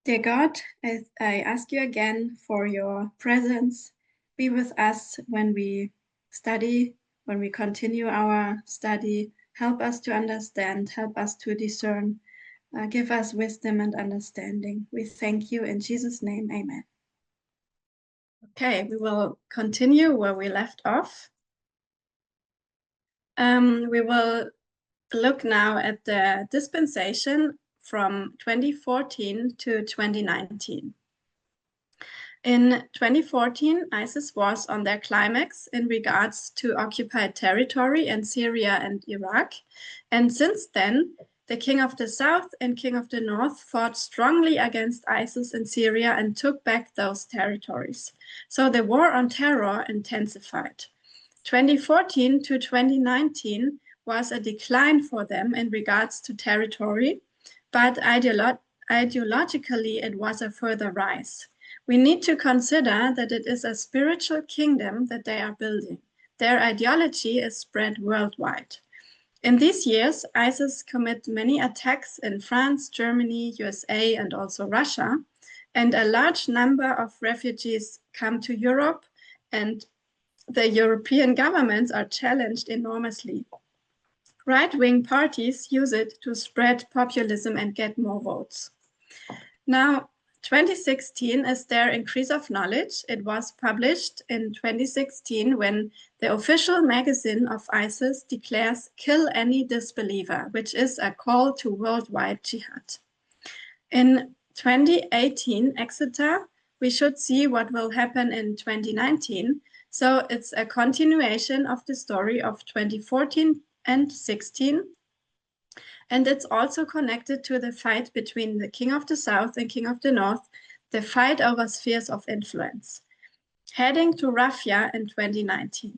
Dear God, I ask you again for your presence. Be with us when we study, when we continue our study. Help us to understand, help us to discern. Give us wisdom and understanding. We thank you in Jesus' name, amen. Okay, we will continue where we left off. We will look now at the dispensation from 2014 to 2019. In 2014, ISIS was on their climax in regards to occupied territory in Syria and Iraq. And since then, the King of the South and King of the North fought strongly against ISIS in Syria and took back those territories. So the war on terror intensified. 2014 to 2019 was a decline for them in regards to territory, but ideologically it was a further rise. We need to consider that it is a spiritual kingdom that they are building. Their ideology is spread worldwide. In these years, ISIS commit many attacks in France, Germany, USA, and also Russia, and a large number of refugees come to Europe, and the European governments are challenged enormously. Right-wing parties use it to spread populism and get more votes. Now, 2016 is their increase of knowledge. It was published in 2016 when the official magazine of ISIS declares "Kill any disbeliever," which is a call to worldwide jihad. In 2018, Exeter, we should see what will happen in 2019. So it's a continuation of the story of 2014 and 16. And it's also connected to the fight between the King of the South and King of the North, the fight over spheres of influence, heading to Rafah in 2019.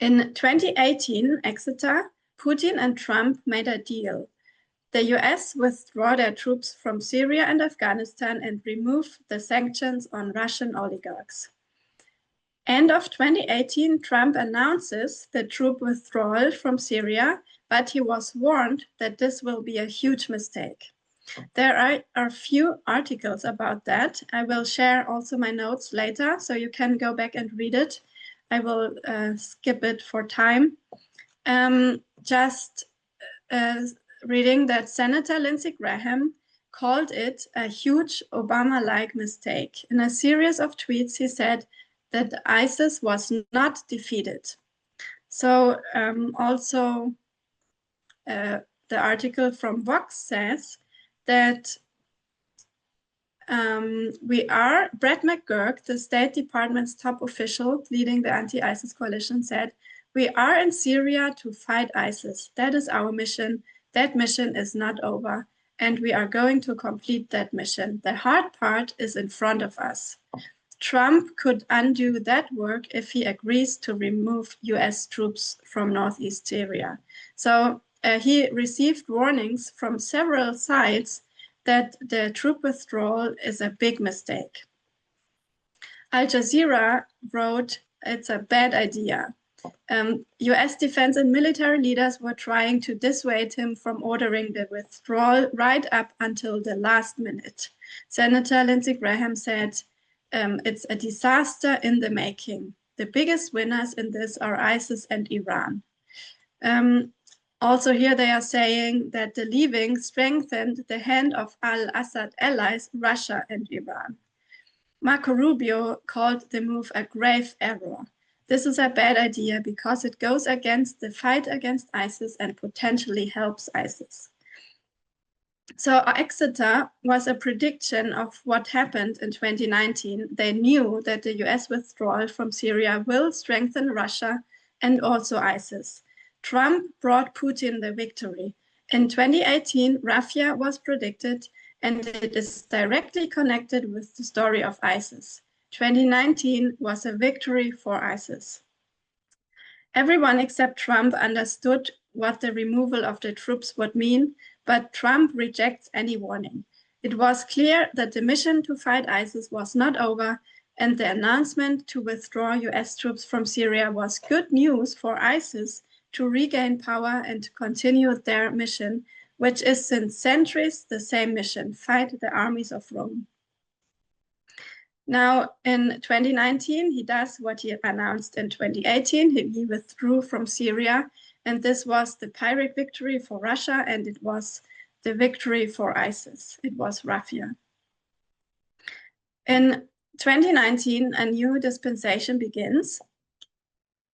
In 2018, Exeter, Putin and Trump made a deal. The US withdrew their troops from Syria and Afghanistan and removed the sanctions on Russian oligarchs. End of 2018, Trump announces the troop withdrawal from Syria, but he was warned that this will be a huge mistake. There are few articles about that. I will share also my notes later, so you can go back and read it. I will skip it for time. Reading that Senator Lindsey Graham called it a huge Obama-like mistake. In a series of tweets, he said that ISIS was not defeated. So also the article from Vox says that Brett McGurk, the State Department's top official leading the anti-ISIS coalition, said, "We are in Syria to fight ISIS. That is our mission. That mission is not over, and we are going to complete that mission. The hard part is in front of us." Trump could undo that work if he agrees to remove US troops from northeast Syria. So he received warnings from several sides that the troop withdrawal is a big mistake. Al Jazeera wrote, "It's a bad idea." US defense and military leaders were trying to dissuade him from ordering the withdrawal right up until the last minute. Senator Lindsey Graham said, "It's a disaster in the making. The biggest winners in this are ISIS and Iran." Also here they are saying that the leaving strengthened the hand of al-Assad allies, Russia and Iran. Marco Rubio called the move a grave error. This is a bad idea because it goes against the fight against ISIS and potentially helps ISIS. So Exeter was a prediction of what happened in 2019. They knew that the US withdrawal from Syria will strengthen Russia and also ISIS. Trump brought Putin the victory. In 2018, Rafah was predicted, and it is directly connected with the story of ISIS. 2019 was a victory for ISIS. Everyone except Trump understood what the removal of the troops would mean, but Trump rejects any warning. It was clear that the mission to fight ISIS was not over, and the announcement to withdraw US troops from Syria was good news for ISIS to regain power and to continue their mission, which is since centuries the same mission: fight the armies of Rome. Now, in 2019, he does what he announced in 2018. He withdrew from Syria, and this was the Pyrrhic victory for Russia, and it was the victory for ISIS. It was Rafia. In 2019, a new dispensation begins.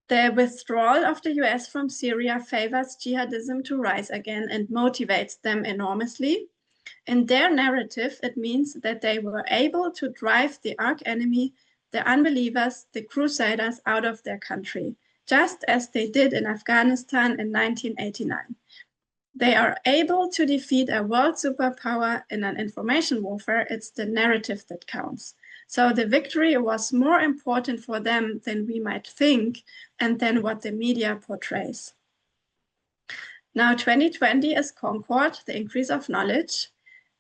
The withdrawal of the US from Syria favors jihadism to rise again and motivates them enormously. In their narrative, it means that they were able to drive the arch-enemy, the unbelievers, the crusaders out of their country, just as they did in Afghanistan in 1989. They are able to defeat a world superpower in an information warfare. It's the narrative that counts. So the victory was more important for them than we might think, and than what the media portrays. Now, 2020 is Concord, the increase of knowledge.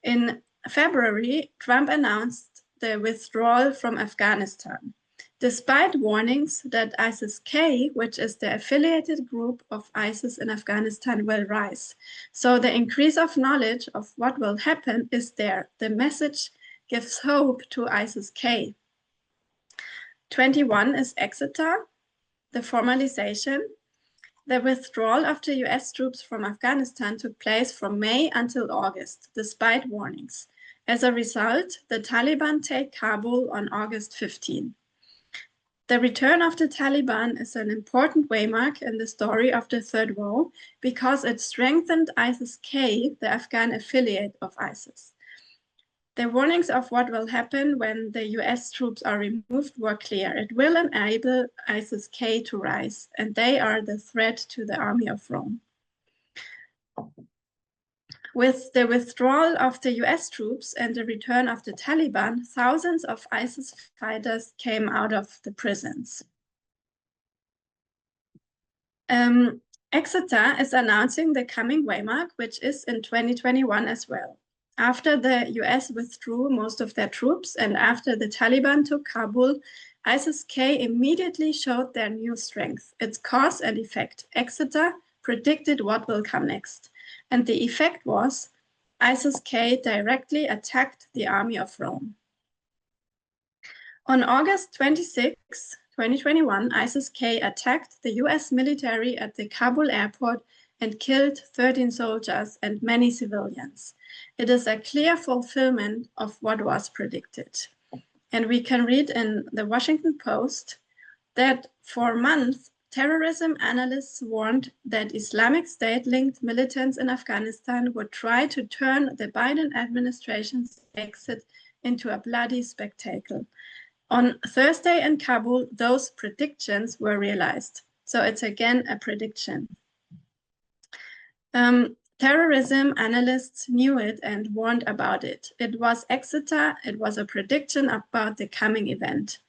In February, Trump announced the withdrawal from Afghanistan, despite warnings that ISIS-K, which is the affiliated group of ISIS in Afghanistan, will rise. So the increase of knowledge of what will happen is there. The message gives hope to ISIS-K. 21 is Exeter, the formalization. The withdrawal of the US troops from Afghanistan took place from May until August, despite warnings. As a result, the Taliban take Kabul on August 15. The return of the Taliban is an important waymark in the story of the Third Row because it strengthened ISIS-K, the Afghan affiliate of ISIS. The warnings of what will happen when the US troops are removed were clear. It will enable ISIS-K to rise, and they are the threat to the army of Rome. With the withdrawal of the US troops and the return of the Taliban, thousands of ISIS fighters came out of the prisons. Exeter is announcing the coming waymark, which is in 2021 as well. After the US withdrew most of their troops and after the Taliban took Kabul, ISIS-K immediately showed their new strength. Its cause and effect. Exeter predicted what will come next. And the effect was ISIS-K directly attacked the army of Rome. On August 26, 2021, ISIS-K attacked the US military at the Kabul airport and killed 13 soldiers and many civilians. It is a clear fulfillment of what was predicted. And we can read in the Washington Post that for months, terrorism analysts warned that Islamic State-linked militants in Afghanistan would try to turn the Biden administration's exit into a bloody spectacle. On Thursday in Kabul, those predictions were realized. So it's again a prediction. Terrorism analysts knew it and warned about it. It was Exeter. It was a prediction about the coming event.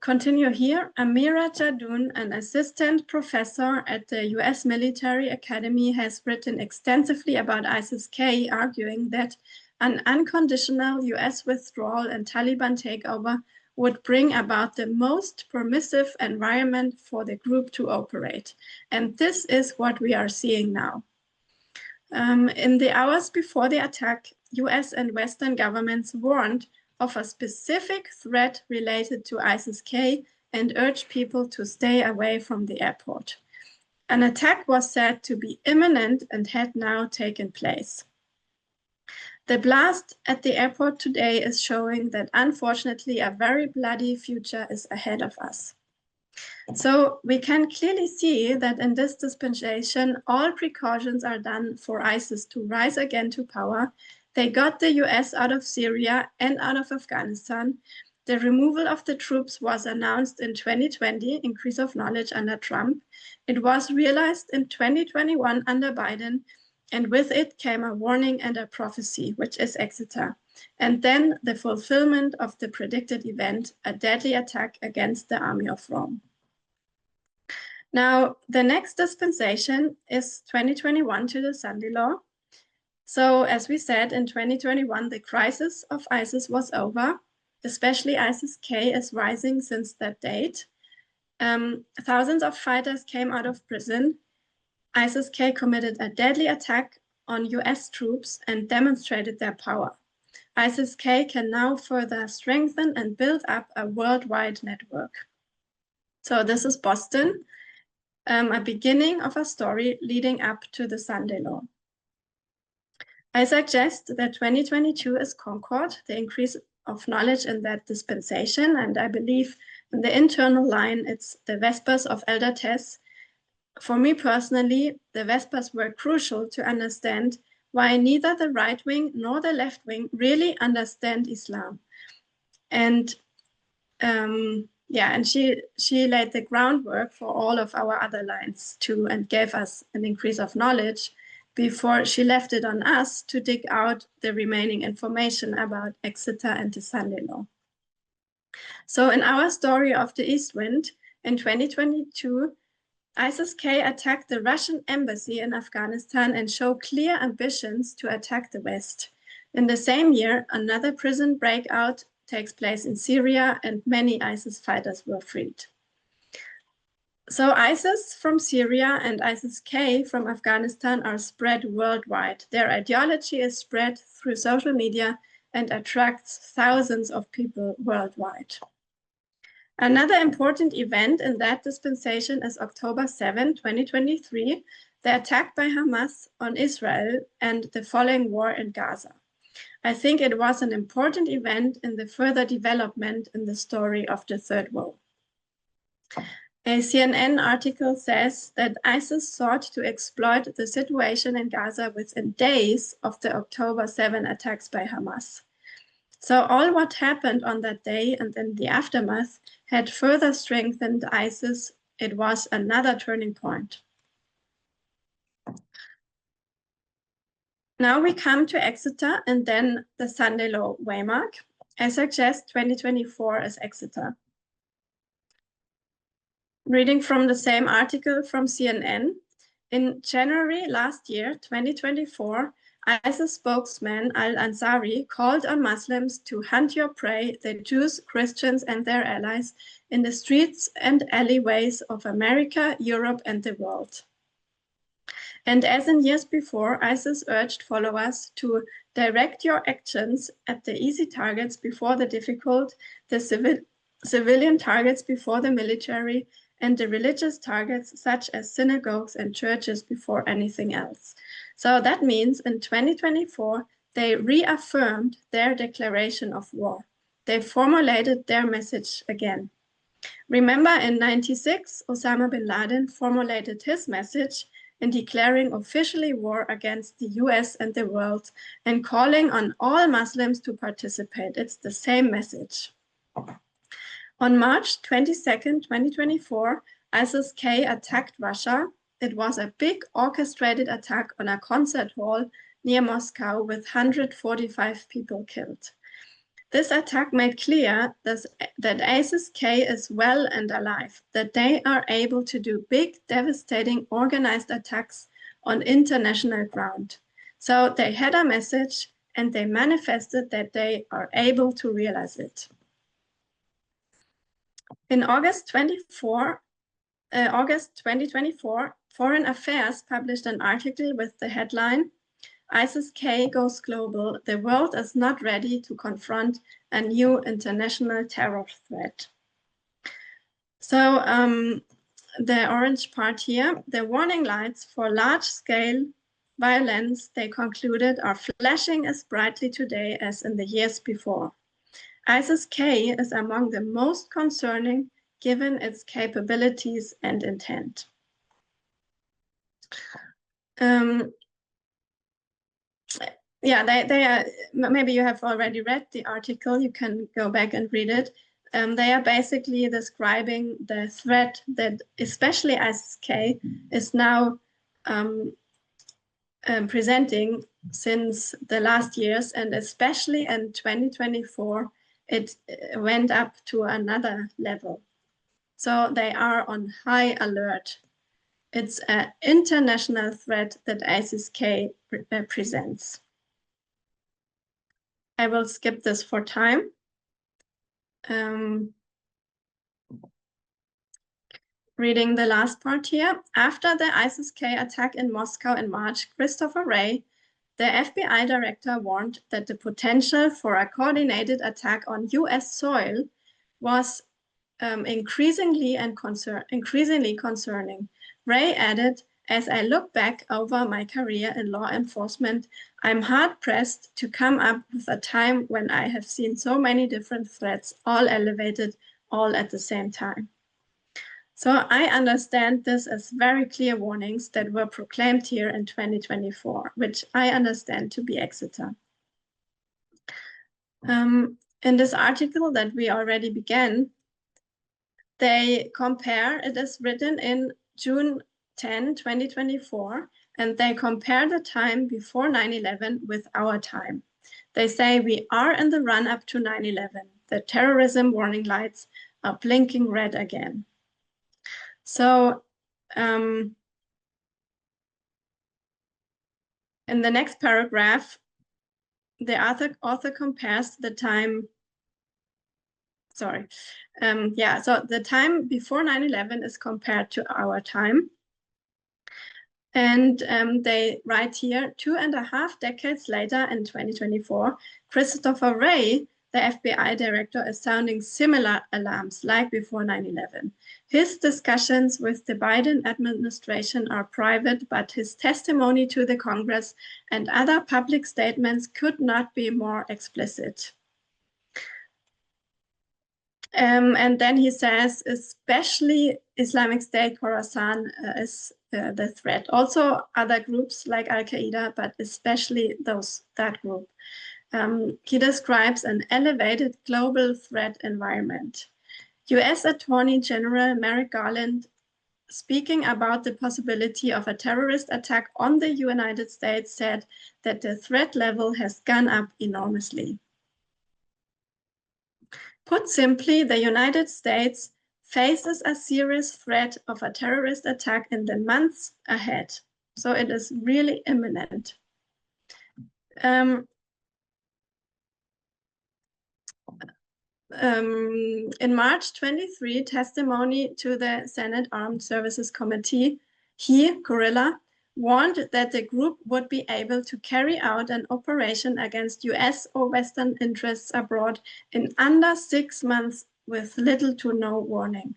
Continue here. Amira Jadoun, an assistant professor at the US Military Academy, has written extensively about ISIS-K, arguing that an unconditional US withdrawal and Taliban takeover would bring about the most permissive environment for the group to operate. And this is what we are seeing now. In the hours before the attack, US and Western governments warned of a specific threat related to ISIS-K and urged people to stay away from the airport. An attack was said to be imminent and had now taken place. The blast at the airport today is showing that, unfortunately, a very bloody future is ahead of us. So we can clearly see that in this dispensation, all precautions are done for ISIS to rise again to power. They got the US out of Syria and out of Afghanistan. The removal of the troops was announced in 2020, increase of knowledge under Trump. It was realized in 2021 under Biden, and with it came a warning and a prophecy, which is Exeter. And then the fulfillment of the predicted event, a deadly attack against the army of Rome. Now, the next dispensation is 2021 to the Sunday Law. So as we said, in 2021, the crisis of ISIS was over, especially ISIS-K is rising since that date. Thousands of fighters came out of prison. ISIS-K committed a deadly attack on US troops and demonstrated their power. ISIS-K can now further strengthen and build up a worldwide network. So this is Boston, a beginning of a story leading up to the Sunday Law. I suggest that 2022 is Concord, the increase of knowledge in that dispensation, and I believe in the internal line, it's the Vespers of Elder Tess. For me personally, the Vespers were crucial to understand why neither the right wing nor the left wing really understand Islam. And and she laid the groundwork for all of our other lines too, and gave us an increase of knowledge before she left it on us to dig out the remaining information about Exeter and the Sunday Law. So in our story of the East Wind, in 2022, ISIS-K attacked the Russian embassy in Afghanistan and showed clear ambitions to attack the West. In the same year, another prison breakout takes place in Syria and many ISIS fighters were freed. So ISIS from Syria and ISIS-K from Afghanistan are spread worldwide. Their ideology is spread through social media and attracts thousands of people worldwide. Another important event in that dispensation is October 7, 2023, the attack by Hamas on Israel and the following war in Gaza. I think it was an important event in the further development in the story of the Third War. A CNN article says that ISIS sought to exploit the situation in Gaza within days of the October 7 attacks by Hamas. So all what happened on that day and in the aftermath had further strengthened ISIS. It was another turning point. Now we come to Exeter and then the Sunday Law waymark. I suggest 2024 as Exeter. Reading from the same article from CNN, in January last year, 2024, ISIS spokesman al-Ansari called on Muslims to hunt your prey, the Jews, Christians, and their allies, in the streets and alleyways of America, Europe, and the world. And as in years before, ISIS urged followers to direct your actions at the easy targets before the difficult, the civilian targets before the military, and the religious targets such as synagogues and churches before anything else. So that means in 2024, they reaffirmed their declaration of war. They formulated their message again. Remember in 1996, Osama bin Laden formulated his message in declaring officially war against the US and the world and calling on all Muslims to participate. It's the same message. On March 22nd, 2024, ISIS-K attacked Russia. It was a big orchestrated attack on a concert hall near Moscow with 145 people killed. This attack made clear that ISIS-K is well and alive, that they are able to do big, devastating, organized attacks on international ground. So they had a message and they manifested that they are able to realize it. In August 2024, Foreign Affairs published an article with the headline, ISIS-K goes global, the world is not ready to confront a new international terror threat. So the orange part here, the warning lights for large-scale violence, they concluded, are flashing as brightly today as in the years before. ISIS-K is among the most concerning given its capabilities and intent. They are, maybe you have already read the article, you can go back and read it. They are basically describing the threat that especially ISIS-K is now presenting since the last years, and especially in 2024, it went up to another level. So they are on high alert. It's an international threat that ISIS-K presents. I will skip this for time. reading the last part here. After the ISIS-K attack in Moscow in March, Christopher Wray, the FBI director, warned that the potential for a coordinated attack on US soil was increasingly concerning. Wray added, "As I look back over my career in law enforcement, I'm hard-pressed to come up with a time when I have seen so many different threats, all elevated, all at the same time." So I understand this as very clear warnings that were proclaimed here in 2024, which I understand to be Exeter. In this article that we already began, they compare, it is written in June 10, 2024, and they compare the time before 9/11 with our time. They say we are in the run-up to 9/11. The terrorism warning lights are blinking red again. So in the next paragraph, the author compares the time, so the time before 9/11 is compared to our time. And they write here, 2.5 decades later in 2024, Christopher Wray, the FBI director, is sounding similar alarms like before 9/11. His discussions with the Biden administration are private, but his testimony to the Congress and other public statements could not be more explicit. And then he says, especially Islamic State Khorasan is the threat. Also other groups like Al-Qaeda, but especially that group. He describes an elevated global threat environment. US Attorney General Merrick Garland, speaking about the possibility of a terrorist attack on the United States, said that the threat level has gone up enormously. Put simply, the United States faces a serious threat of a terrorist attack in the months ahead. So it is really imminent. In March 23, testimony to the Senate Armed Services Committee, Guerrilla, warned that the group would be able to carry out an operation against US or Western interests abroad in under 6 months with little to no warning.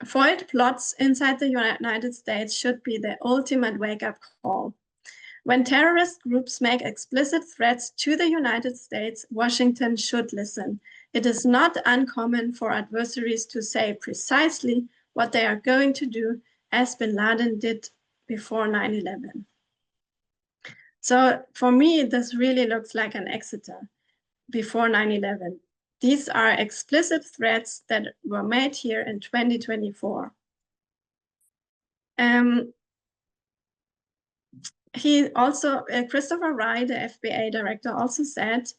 Foiled plots inside the United States should be the ultimate wake-up call. When terrorist groups make explicit threats to the United States, Washington should listen. It is not uncommon for adversaries to say precisely what they are going to do, as bin Laden did before 9/11. So for me, this really looks like an Exeter before 9/11. These are explicit threats that were made here in 2024. He also, Christopher Wray, the FBI director, also said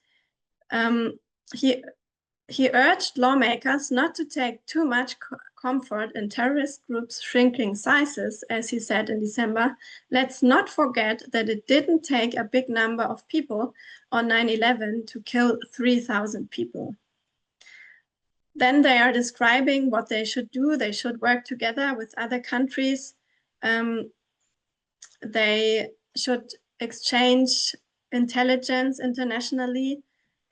he urged lawmakers not to take too much comfort in terrorist groups' shrinking sizes, as he said in December. Let's not forget that it didn't take a big number of people on 9/11 to kill 3,000 people. Then they are describing what they should do. They should work together with other countries. They should exchange intelligence internationally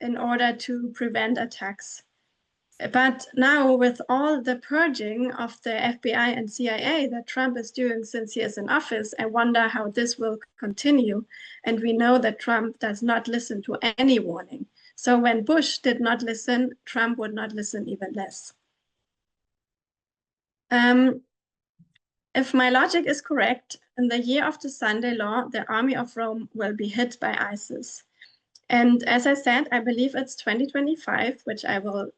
in order to prevent attacks. But now, with all the purging of the FBI and CIA that Trump is doing since he is in office, I wonder how this will continue. And we know that Trump does not listen to any warning. So when Bush did not listen, Trump would not listen even less. If my logic is correct, in the year of the Sunday Law, the army of Rome will be hit by ISIS. And as I said, I believe it's 2025, which I will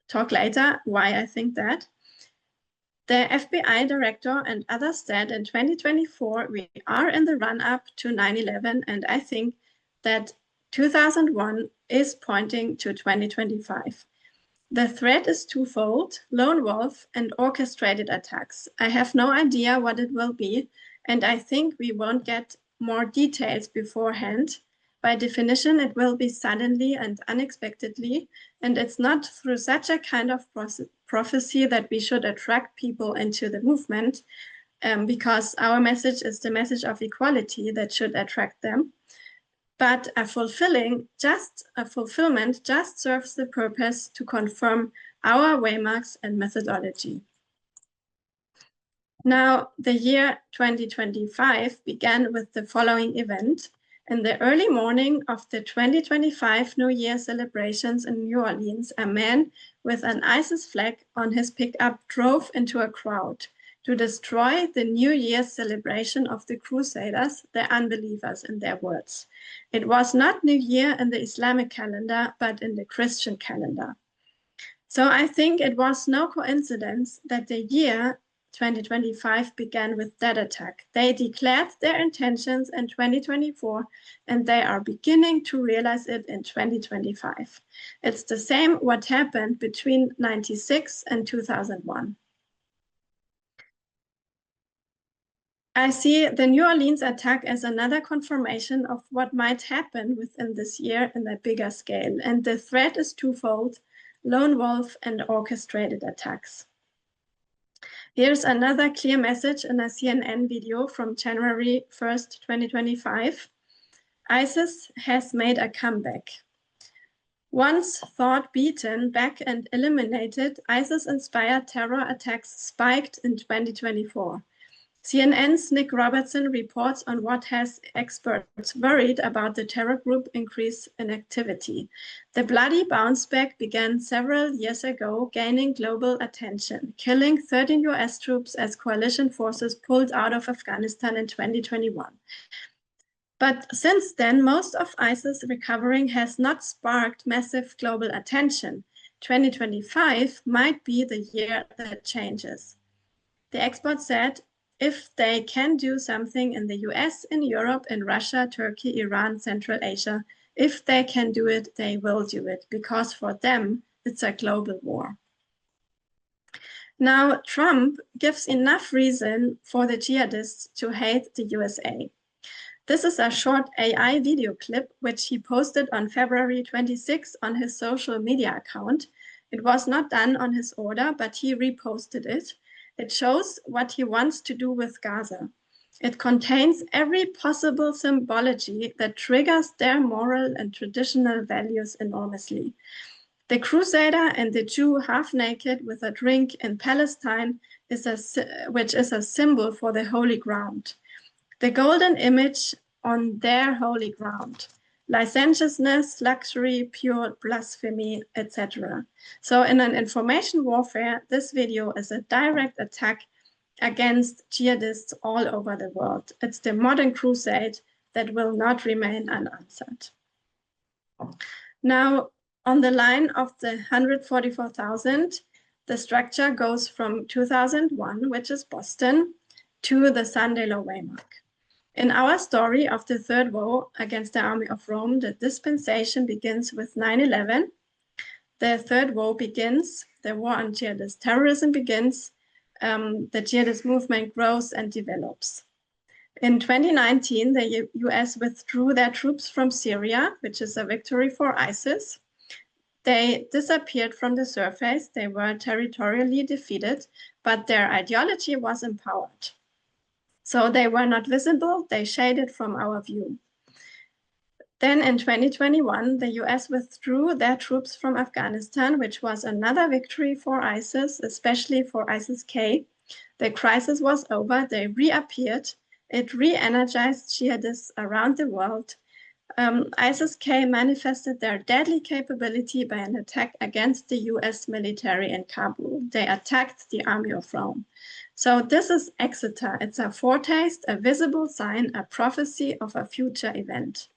talk later why I think that. The FBI director and others said in 2024, we are in the run-up to 9/11, and I think that 2001 is pointing to 2025. The threat is twofold: lone wolf and orchestrated attacks. I have no idea what it will be, and I think we won't get more details beforehand. By definition, it will be suddenly and unexpectedly, and it's not through such a kind of prophecy that we should attract people into the movement, because our message is the message of equality that should attract them. But a fulfillment just serves the purpose to confirm our waymarks and methodology. Now, the year 2025 began with the following event. In the early morning of the 2025 New Year celebrations in New Orleans, a man with an ISIS flag on his pickup drove into a crowd to destroy the New Year's celebration of the Crusaders, the unbelievers, in their words. It was not New Year in the Islamic calendar, but in the Christian calendar. So I think it was no coincidence that the year 2025 began with that attack. They declared their intentions in 2024, and they are beginning to realize it in 2025. It's the same what happened between 1996 and 2001. I see the New Orleans attack as another confirmation of what might happen within this year in a bigger scale, and the threat is twofold: lone wolf and orchestrated attacks. Here's another clear message in a CNN video from January 1st, 2025. ISIS has made a comeback. Once thought beaten back and eliminated, ISIS-inspired terror attacks spiked in 2024. CNN's Nick Robertson reports on what has experts worried about the terror group increase in activity. The bloody bounce back began several years ago, gaining global attention, killing 13 US troops as coalition forces pulled out of Afghanistan in 2021. But since then, most of ISIS recovering has not sparked massive global attention. 2025 might be the year that changes. The expert said, if they can do something in the US, in Europe, in Russia, Turkey, Iran, Central Asia, if they can do it, they will do it, because for them, it's a global war. Now, Trump gives enough reason for the jihadists to hate the USA. This is a short AI video clip, which he posted on February 26 on his social media account. It was not done on his order, but he reposted it. It shows what he wants to do with Gaza. It contains every possible symbology that triggers their moral and traditional values enormously. The Crusader and the Jew half naked with a drink in Palestine, which is a symbol for the holy ground. The golden image on their holy ground. Licentiousness, luxury, pure blasphemy, etc. So in an information warfare, this video is a direct attack against jihadists all over the world. It's the modern crusade that will not remain unanswered. Now, on the line of the 144,000, the structure goes from 2001, which is Boston, to the Sunday Law Waymark. In our story of the Third War against the army of Rome, the dispensation begins with 9/11. The Third War begins, the war on jihadist terrorism begins, the jihadist movement grows and develops. In 2019, the US withdrew their troops from Syria, which is a victory for ISIS. They disappeared from the surface. They were territorially defeated, but their ideology was empowered. So they were not visible, they shaded from our view. Then in 2021, the US withdrew their troops from Afghanistan, which was another victory for ISIS, especially for ISIS-K. The crisis was over, they reappeared. It re-energized jihadists around the world. ISIS-K manifested their deadly capability by an attack against the US military in Kabul. They attacked the army of Rome. So this is Exeter. It's a foretaste, a visible sign, a prophecy of a future event.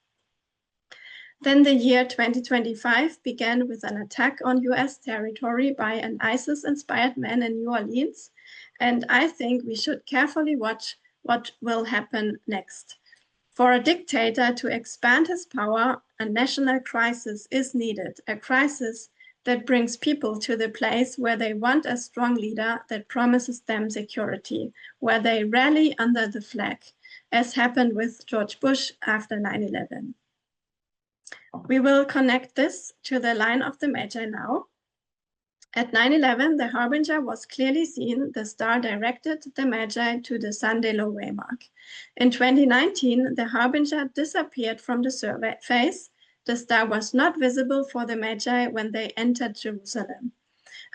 Then the year 2025 began with an attack on US territory by an ISIS-inspired man in New Orleans. And I think we should carefully watch what will happen next. For a dictator to expand his power, a national crisis is needed, a crisis that brings people to the place where they want a strong leader that promises them security, where they rally under the flag, as happened with George Bush after 9/11. We will connect this to the line of the Magi now. At 9/11, the harbinger was clearly seen. The star directed the Magi to the Sunday low waymark. In 2019, the harbinger disappeared from the surface. The star was not visible for the Magi when they entered Jerusalem.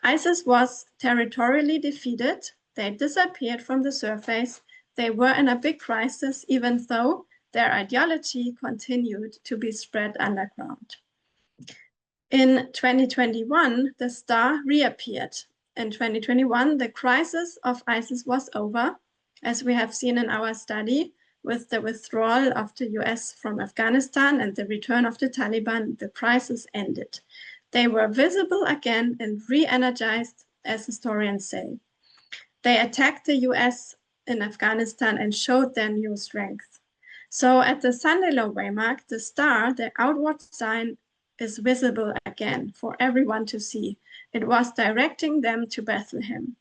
ISIS was territorially defeated. They disappeared from the surface. They were in a big crisis, even though their ideology continued to be spread underground. In 2021, the star reappeared. In 2021, the crisis of ISIS was over, as we have seen in our study. With the withdrawal of the US from Afghanistan and the return of the Taliban, the crisis ended. They were visible again and re-energized, as historians say. They attacked the US in Afghanistan and showed their new strength. So at the Sunday low waymark, the star, the outward sign, is visible again for everyone to see. It was directing them to Bethlehem.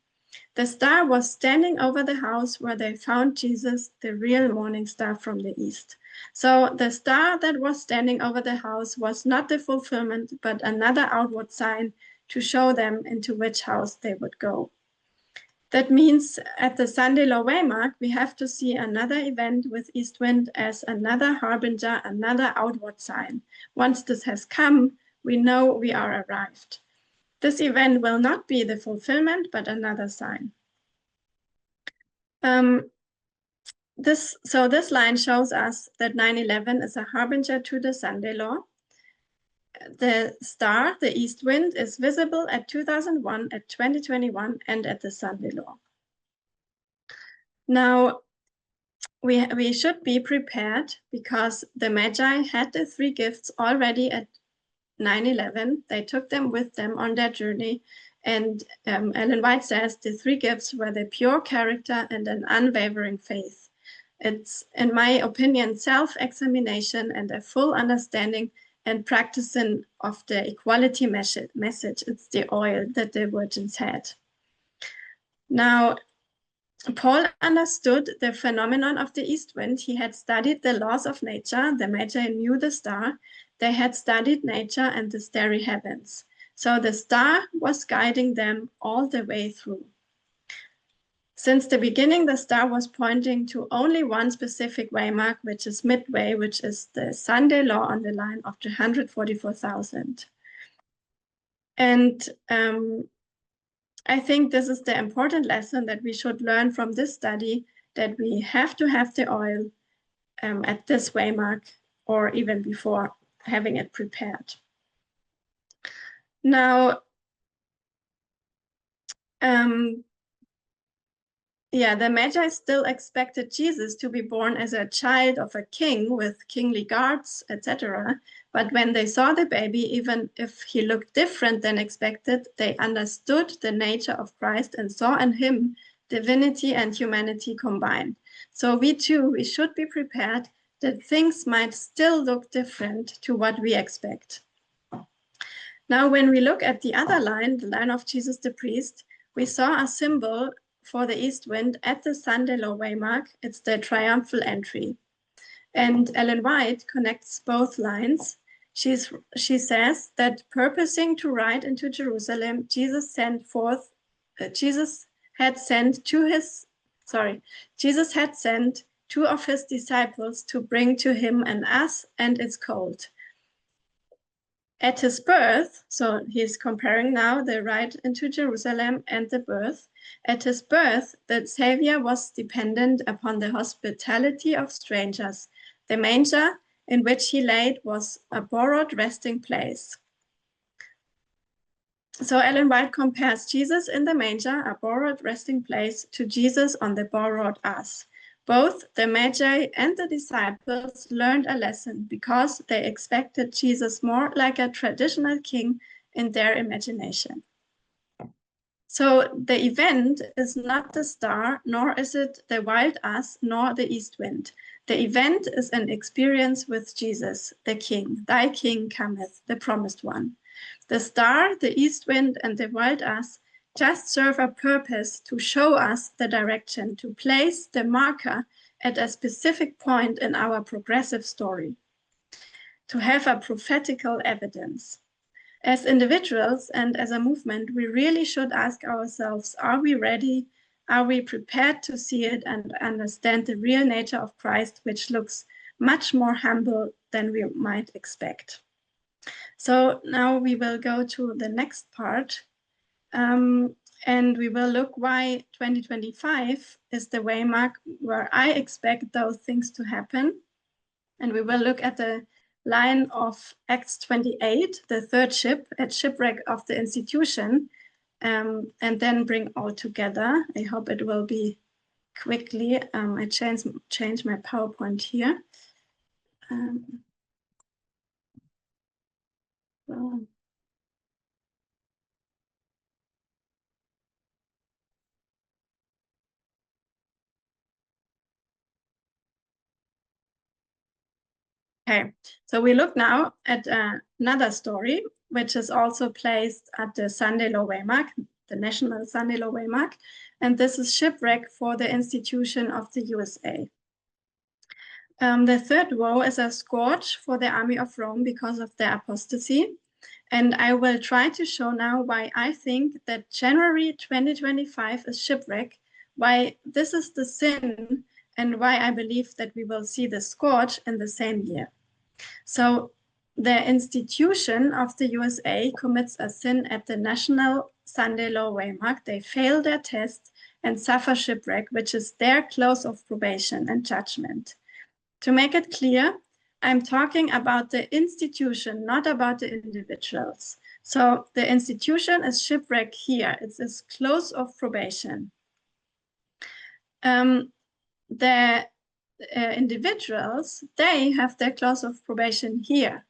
The star was standing over the house where they found Jesus, the real morning star from the east. So the star that was standing over the house was not the fulfillment, but another outward sign to show them into which house they would go. That means at the Sunday low waymark, we have to see another event with east wind as another harbinger, another outward sign. Once this has come, we know we are arrived. This event will not be the fulfillment, but another sign. This line shows us that 9/11 is a harbinger to the Sunday law. The star, the east wind, is visible at 2001, at 2021, and at the Sunday law. Now, we should be prepared because the Magi had the three gifts already at 9/11. They took them with them on their journey. And Ellen White says the three gifts were the pure character and an unwavering faith. It's, in my opinion, self-examination and a full understanding and practicing of the equality message. It's the oil that the virgins had. Now, Paul understood the phenomenon of the east wind. He had studied the laws of nature. The Magi knew the star. They had studied nature and the starry heavens. So the star was guiding them all the way through. Since the beginning, the star was pointing to only one specific waymark, which is midway, which is the Sunday law on the line of the 144,000. And I think this is the important lesson that we should learn from this study, that we have to have the oil at this waymark or even before having it prepared. Now, the Magi still expected Jesus to be born as a child of a king with kingly guards, etc. But when they saw the baby, even if he looked different than expected, they understood the nature of Christ and saw in him divinity and humanity combined. So we should be prepared that things might still look different to what we expect. Now, when we look at the other line, the line of Jesus the priest, we saw a symbol for the east wind at the Sunday low waymark. It's the triumphal entry. And Ellen White connects both lines. She says that purposing to ride into Jerusalem, Jesus had sent two of his disciples to bring to him an ass and its colt. At his birth, so he's comparing now the ride into Jerusalem and the birth. At his birth, the Savior was dependent upon the hospitality of strangers. The manger in which he laid was a borrowed resting place. So Ellen White compares Jesus in the manger, a borrowed resting place, to Jesus on the borrowed ass. Both the Magi and the disciples learned a lesson because they expected Jesus more like a traditional king in their imagination. So the event is not the star, nor is it the wild ass, nor the east wind. The event is an experience with Jesus, the King. Thy King cometh, the promised one. The star, the east wind, and the wild ass just serve a purpose to show us the direction, to place the marker at a specific point in our progressive story. to have a prophetical evidence. As individuals and as a movement, we really should ask ourselves, are we ready? Are we prepared to see it and understand the real nature of Christ, which looks much more humble than we might expect? So now we will go to the next part, and we will look why 2025 is the waymark where I expect those things to happen. And we will look at the line of Acts 28, the third ship, at shipwreck of the institution, and then bring all together. I hope it will be quickly. I change my PowerPoint here. So. Okay, so we look now at another story, which is also placed at the Sunday Law Waymark, the National Sunday Law Waymark, and this is shipwreck for the institution of the USA. The third woe is a scourge for the army of Rome because of their apostasy. And I will try to show now why I think that January 2025 is shipwreck, why this is the sin, and why I believe that we will see the scourge in the same year. So the institution of the USA commits a sin at the National Sunday Law Waymark. They fail their test and suffer shipwreck, which is their close of probation and judgment. To make it clear, I'm talking about the institution, not about the individuals. So the institution is shipwreck here. It's this close of probation. The individuals, they have their close of probation here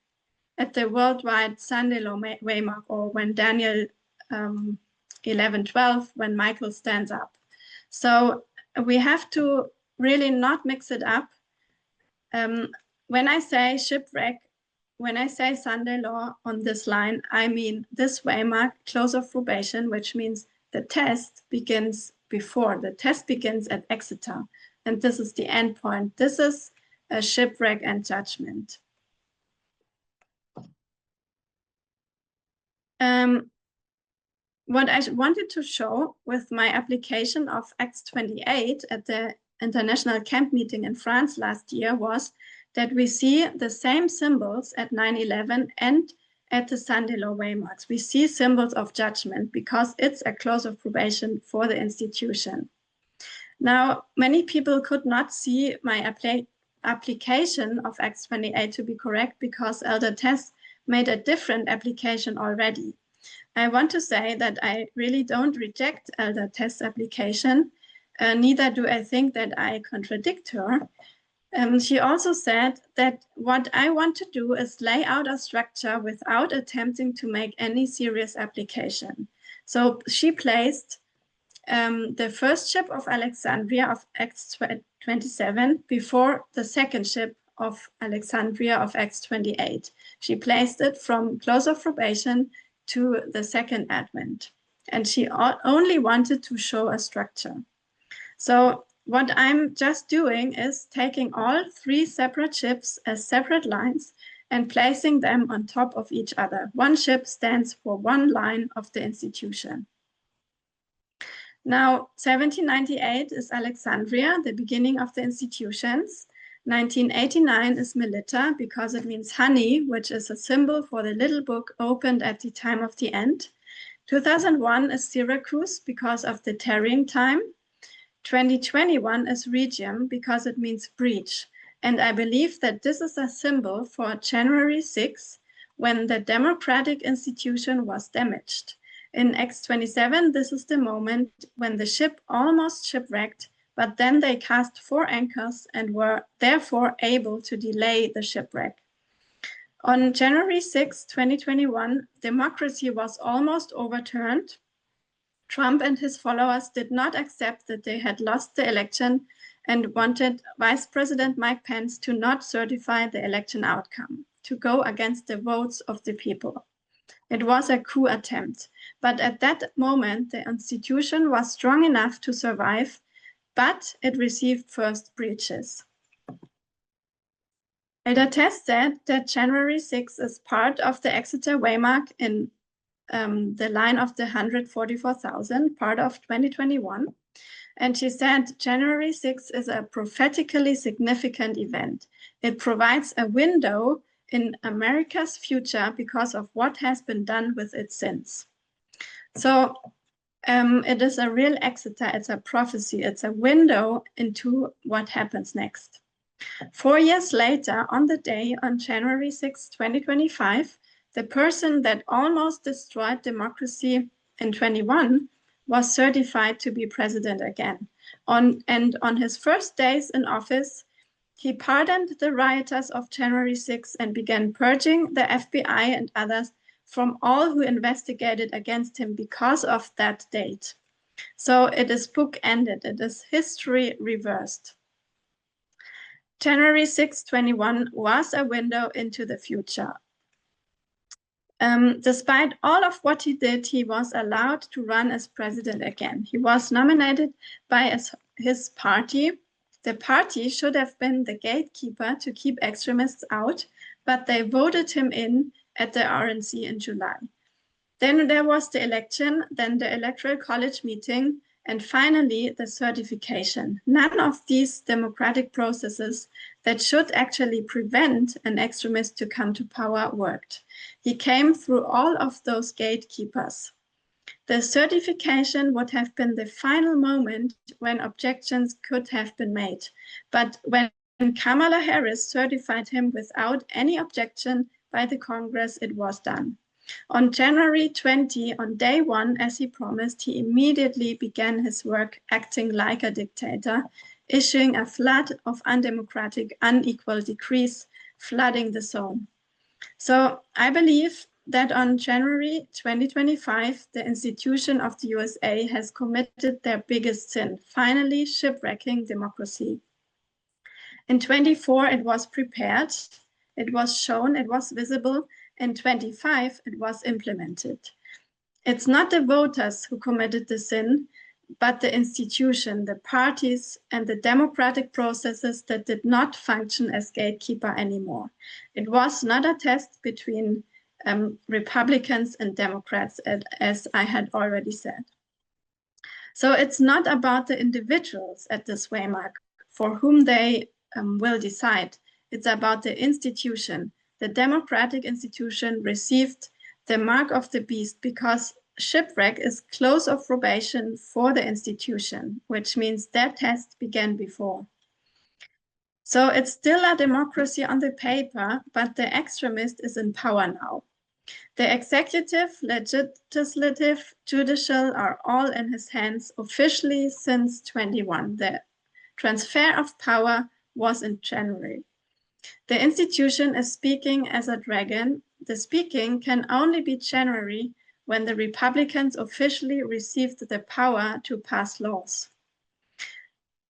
at the worldwide Sunday Law Waymark, or when Daniel 11:12, when Michael stands up. So we have to really not mix it up. When I say shipwreck, when I say Sunday law on this line, I mean this waymark, close of probation, which means the test begins before. The test begins at Exeter, and this is the end point. This is a shipwreck and judgment. What I wanted to show with my application of Acts 28 at the International Camp Meeting in France last year was that we see the same symbols at 9/11 and at the Sunday Law Waymarks. We see symbols of judgment because it's a close of probation for the institution. Now, many people could not see my application of Acts 28 to be correct because Elder Tess made a different application already. I want to say that I really don't reject Elder Tess' application, neither do I think that I contradict her. She also said that what I want to do is lay out a structure without attempting to make any serious application. So she placed the first ship of Alexandria of Acts 27 before the second ship of Alexandria of Acts 28. She placed it from close of probation to the second advent. And she only wanted to show a structure. So what I'm just doing is taking all three separate ships as separate lines and placing them on top of each other. One ship stands for one line of the institution. Now, 1798 is Alexandria, the beginning of the institutions. 1989 is Melita because it means honey, which is a symbol for the little book opened at the time of the end. 2001 is Syracuse because of the tarrying time. 2021 is Regium because it means breach. And I believe that this is a symbol for January 6, when the democratic institution was damaged. In Acts 27, this is the moment when the ship almost shipwrecked, but then they cast 4 anchors and were therefore able to delay the shipwreck. On January 6, 2021, democracy was almost overturned. Trump and his followers did not accept that they had lost the election and wanted Vice President Mike Pence to not certify the election outcome, to go against the votes of the people. It was a coup attempt, but at that moment, the institution was strong enough to survive, but it received first breaches. It attests that January 6 is part of the Exeter Waymark in the line of the 144,000, part of 2021. And she said, January 6 is a prophetically significant event. It provides a window in America's future because of what has been done with its sins. So it is a real Exeter, it's a prophecy, it's a window into what happens next. 4 years later, on the day on January 6, 2025, the person that almost destroyed democracy in 21 was certified to be president again. And on his first days in office, he pardoned the rioters of January 6 and began purging the FBI and others from all who investigated against him because of that date. So it is book-ended, it is history reversed. January 6, 21 was a window into the future. Despite all of what he did, he was allowed to run as president again. He was nominated by his party. The party should have been the gatekeeper to keep extremists out, but they voted him in at the RNC in July. Then there was the election, then the Electoral College meeting, and finally the certification. None of these democratic processes that should actually prevent an extremist to come to power worked. He came through all of those gatekeepers. The certification would have been the final moment when objections could have been made. But when Kamala Harris certified him without any objection by the Congress, it was done. On January 20, on day one, as he promised, he immediately began his work acting like a dictator, issuing a flood of undemocratic, unequal decrees, flooding the zone. So I believe that on January 2025, the institution of the USA has committed their biggest sin, finally shipwrecking democracy. In 24, it was prepared, it was shown, it was visible. In 25, it was implemented. It's not the voters who committed the sin, but the institution, the parties, and the democratic processes that did not function as gatekeeper anymore. It was not a test between Republicans and Democrats, as I had already said. So it's not about the individuals at this waymark for whom they will decide. It's about the institution. The democratic institution received the mark of the beast because shipwreck is close of probation for the institution, which means that test began before. So it's still a democracy on the paper, but the extremist is in power now. The executive, legislative, judicial are all in his hands officially since 21. The transfer of power was in January. The institution is speaking as a dragon. The speaking can only be January when the Republicans officially received the power to pass laws.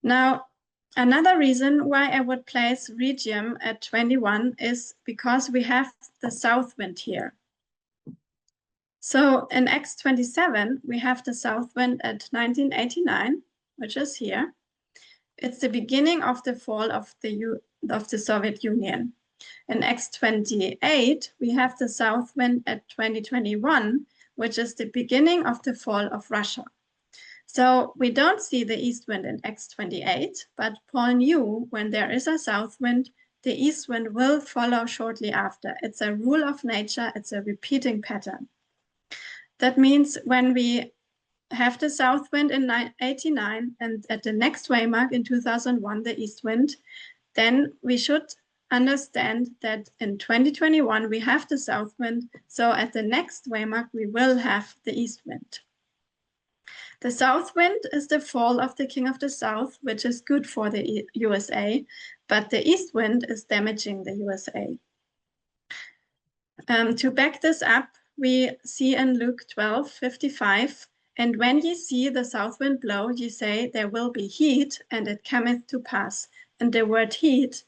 Now, another reason why I would place Regium at 21 is because we have the south wind here. So in Acts 27, we have the south wind at 1989, which is here. It's the beginning of the fall of the Soviet Union. In Acts 28, we have the south wind at 2021, which is the beginning of the fall of Russia. So we don't see the east wind in Acts 28, but Paul knew when there is a south wind, the east wind will follow shortly after. It's a rule of nature, it's a repeating pattern. That means when we have the south wind in 89 and at the next waymark in 2001, the east wind, then we should understand that in 2021, we have the south wind. So at the next waymark, we will have the east wind. The south wind is the fall of the king of the south, which is good for the USA, but the east wind is damaging the USA. To back this up, we see in Luke 12:55, and when ye see the south wind blow, ye say, there will be heat, and it cometh to pass. And the word heat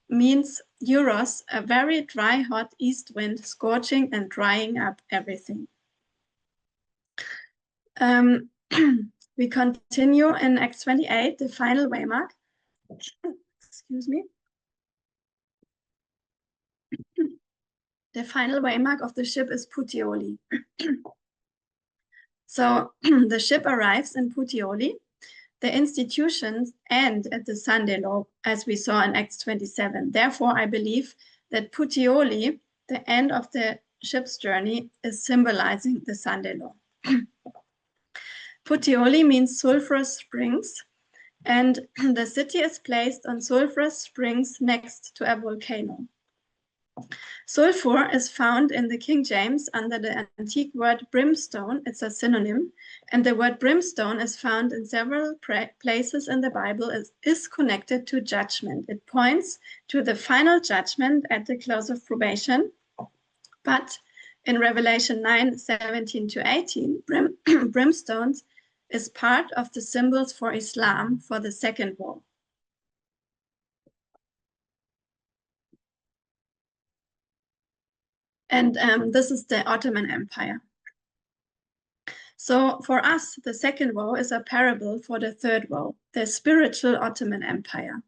means euros, a very dry, hot east wind, scorching and drying up everything. We continue in Acts 28, the final waymark. Excuse me. The final waymark of the ship is Puteoli. So the ship arrives in Puteoli. The institutions end at the Sunday law, as we saw in Acts 27. Therefore, I believe that Puteoli, the end of the ship's journey, is symbolizing the Sunday law. Puteoli means sulfurous springs, and the city is placed on sulfurous springs next to a volcano. Sulfur is found in the King James under the antique word brimstone. It's a synonym. And the word brimstone is found in several places in the Bible. It is connected to judgment. It points to the final judgment at the close of probation. But in Revelation 9:17 to 18, brimstones is part of the symbols for Islam for the second woe. And this is the Ottoman Empire. So for us, the second woe is a parable for the third woe, the spiritual Ottoman Empire.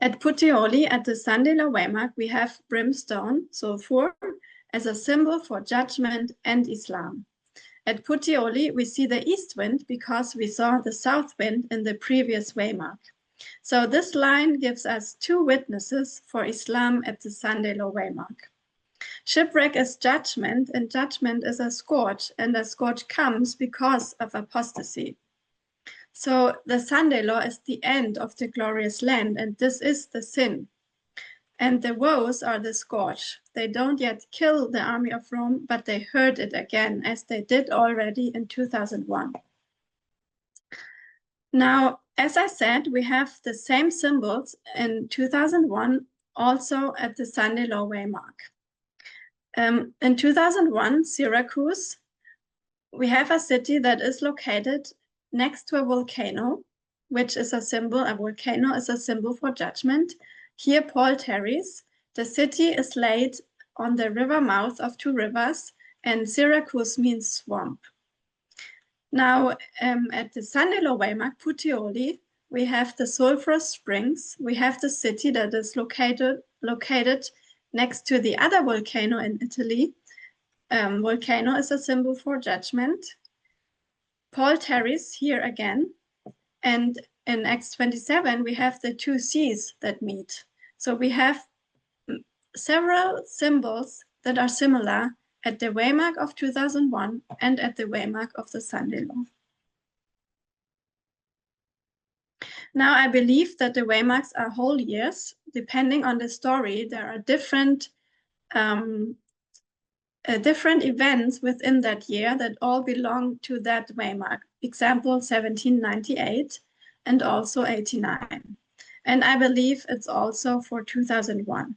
At Puteoli, at the Sunday law waymark, we have brimstone, sulfur, as a symbol for judgment and Islam. At Puteoli, we see the east wind because we saw the south wind in the previous waymark. So this line gives us two witnesses for Islam at the Sunday law waymark. Shipwreck is judgment, and judgment is a scourge, and a scourge comes because of apostasy. So the Sunday law is the end of the glorious land, and this is the sin. And the woes are the scourge. They don't yet kill the army of Rome, but they hurt it again, as they did already in 2001. Now, as I said, we have the same symbols in 2001, also at the Sunday law waymark. In 2001, Syracuse, we have a city that is located next to a volcano, which is a symbol. A volcano is a symbol for judgment. Here, Paul tarries. The city is laid on the river mouth of two rivers, and Syracuse means swamp. Now, at the Sunday law waymark, Puteoli, we have the sulfurous springs. We have the city that is located next to the other volcano in Italy. Volcano is a symbol for judgment. Paul tarries here again. And in Acts 27, we have the two seas that meet. So we have several symbols that are similar at the waymark of 2001 and at the waymark of the Sunday law. Now, I believe that the waymarks are whole years. Depending on the story, there are different events within that year that all belong to that waymark. Example, 1798 and also 89. And I believe it's also for 2001.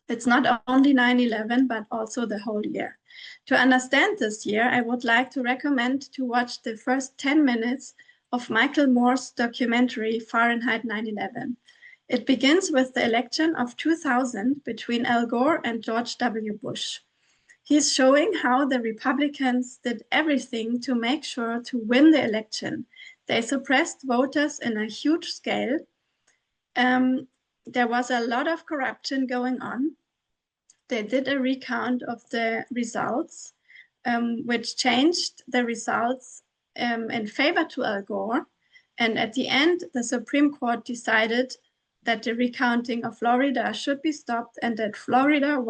It's not only 9/11, but also the whole year. To understand this year, I would like to recommend to watch the first 10 minutes of Michael Moore's documentary, Fahrenheit 9/11. It begins with the election of 2000 between Al Gore and George W. Bush. He's showing how the Republicans did everything to make sure to win the election. They suppressed voters in a huge scale. There was a lot of corruption going on. They did a recount of the results, which changed the results in favor to Al Gore. And at the end, the Supreme Court decided that the recounting of Florida should be stopped and that Florida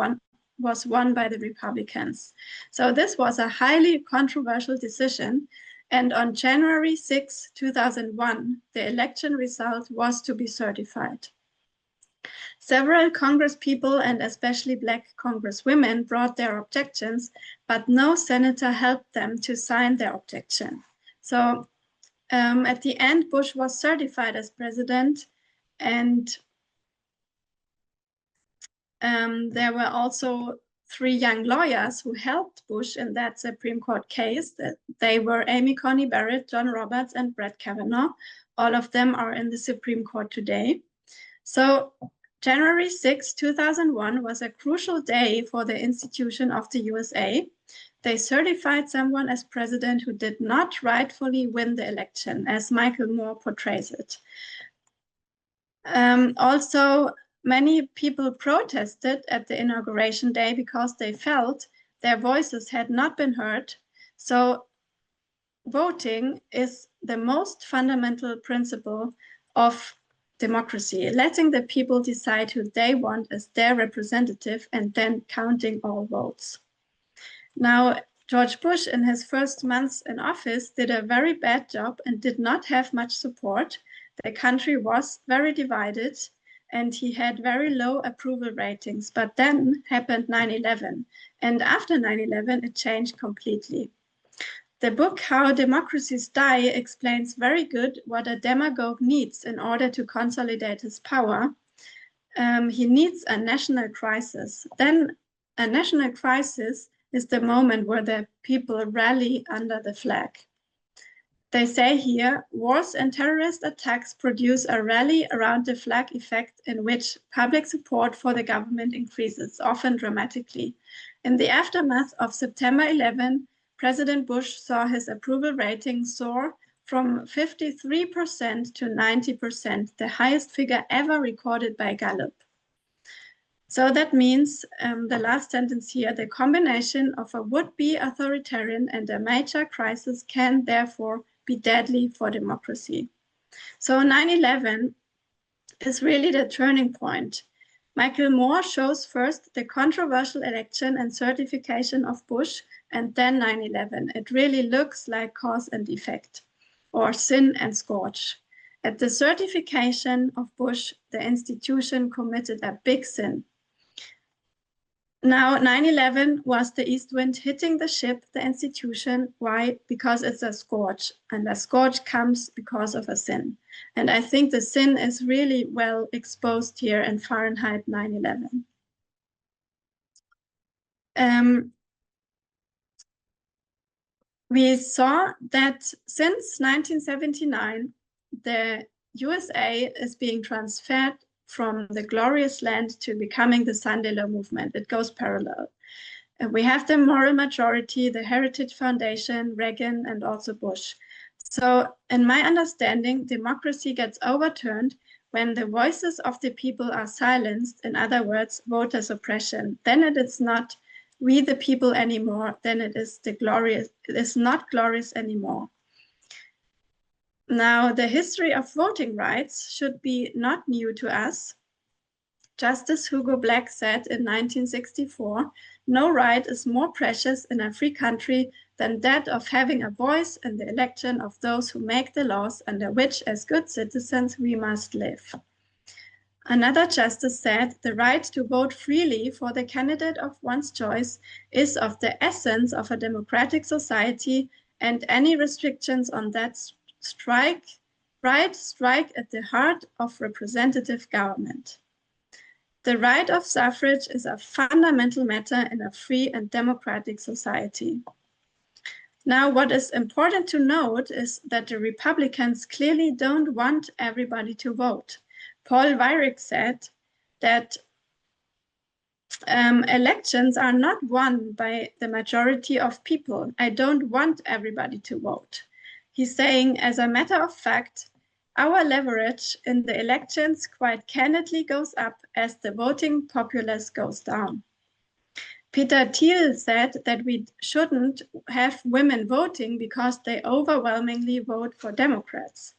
was won by the Republicans. So this was a highly controversial decision. And on January 6, 2001, the election result was to be certified. Several congresspeople and especially Black congresswomen brought their objections, but no senator helped them to sign their objection. So at the end, Bush was certified as president, and there were also 3 young lawyers who helped Bush in that Supreme Court case. They were Amy Coney Barrett, John Roberts, and Brett Kavanaugh. All of them are in the Supreme Court today. So January 6, 2001 was a crucial day for the institution of the USA. They certified someone as president who did not rightfully win the election, as Michael Moore portrays it. Also, many people protested at the inauguration day because they felt their voices had not been heard. So voting is the most fundamental principle of democracy, letting the people decide who they want as their representative and then counting all votes. Now, George Bush, in his first months in office, did a very bad job and did not have much support. The country was very divided and he had very low approval ratings. But then happened 9/11. And after 9/11, it changed completely. The book How Democracies Die explains very good what a demagogue needs in order to consolidate his power. He needs a national crisis. Then a national crisis is the moment where the people rally under the flag. They say here, wars and terrorist attacks produce a rally around the flag effect in which public support for the government increases, often dramatically. In the aftermath of September 11, President Bush saw his approval rating soar from 53% to 90%, the highest figure ever recorded by Gallup. So that means, the last sentence here, the combination of a would-be authoritarian and a major crisis can therefore be deadly for democracy. So 9/11 is really the turning point. Michael Moore shows first the controversial election and certification of Bush, and then 9/11. It really looks like cause and effect, or sin and scourge. At the certification of Bush, the institution committed a big sin. Now, 9/11 was the east wind hitting the ship, the institution. Why? Because it's a scourge, and a scourge comes because of a sin. And I think the sin is really well exposed here in Fahrenheit 9/11. We saw that since 1979, the USA is being transferred from the glorious land to becoming the Sunday Law movement. It goes parallel. And we have the moral majority, the Heritage Foundation, Reagan, and also Bush. So in my understanding, democracy gets overturned when the voices of the people are silenced, in other words, voter suppression. Then it is not we the people anymore, then it is not glorious anymore. Now, the history of voting rights should be not new to us. Justice Hugo Black said in 1964, no right is more precious in a free country than that of having a voice in the election of those who make the laws under which, as good citizens, we must live. Another justice said, the right to vote freely for the candidate of one's choice is of the essence of a democratic society, and any restrictions on that strike at the heart of representative government. The right of suffrage is a fundamental matter in a free and democratic society. Now, what is important to note is that the Republicans clearly don't want everybody to vote. Paul Weyrich said that elections are not won by the majority of people. I don't want everybody to vote. He's saying, as a matter of fact, our leverage in the elections quite candidly goes up as the voting populace goes down. Peter Thiel said that we shouldn't have women voting because they overwhelmingly vote for Democrats.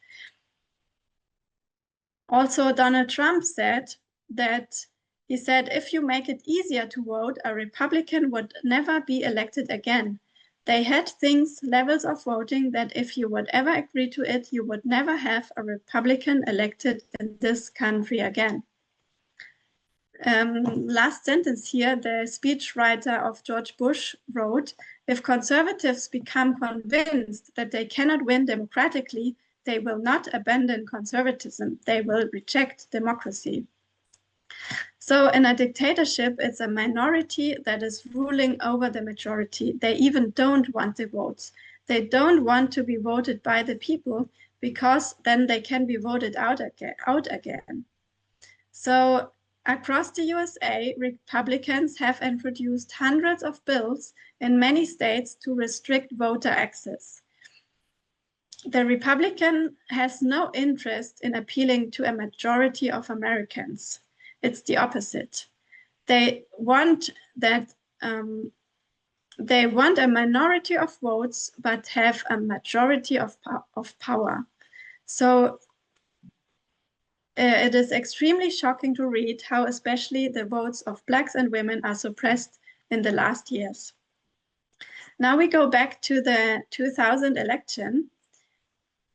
Also, Donald Trump said that he said, if you make it easier to vote, a Republican would never be elected again. They had levels of voting that if you would ever agree to it, you would never have a Republican elected in this country again. Last sentence here, the speechwriter of George Bush wrote, if conservatives become convinced that they cannot win democratically, they will not abandon conservatism. They will reject democracy. So in a dictatorship, it's a minority that is ruling over the majority. They even don't want the votes. They don't want to be voted by the people because then they can be voted out again. So across the USA, Republicans have introduced hundreds of bills in many states to restrict voter access. The Republican has no interest in appealing to a majority of Americans. It's the opposite. They want that they want a minority of votes, but have a majority of power. So it is extremely shocking to read how especially the votes of Blacks and women are suppressed in the last years. Now we go back to the 2000 election.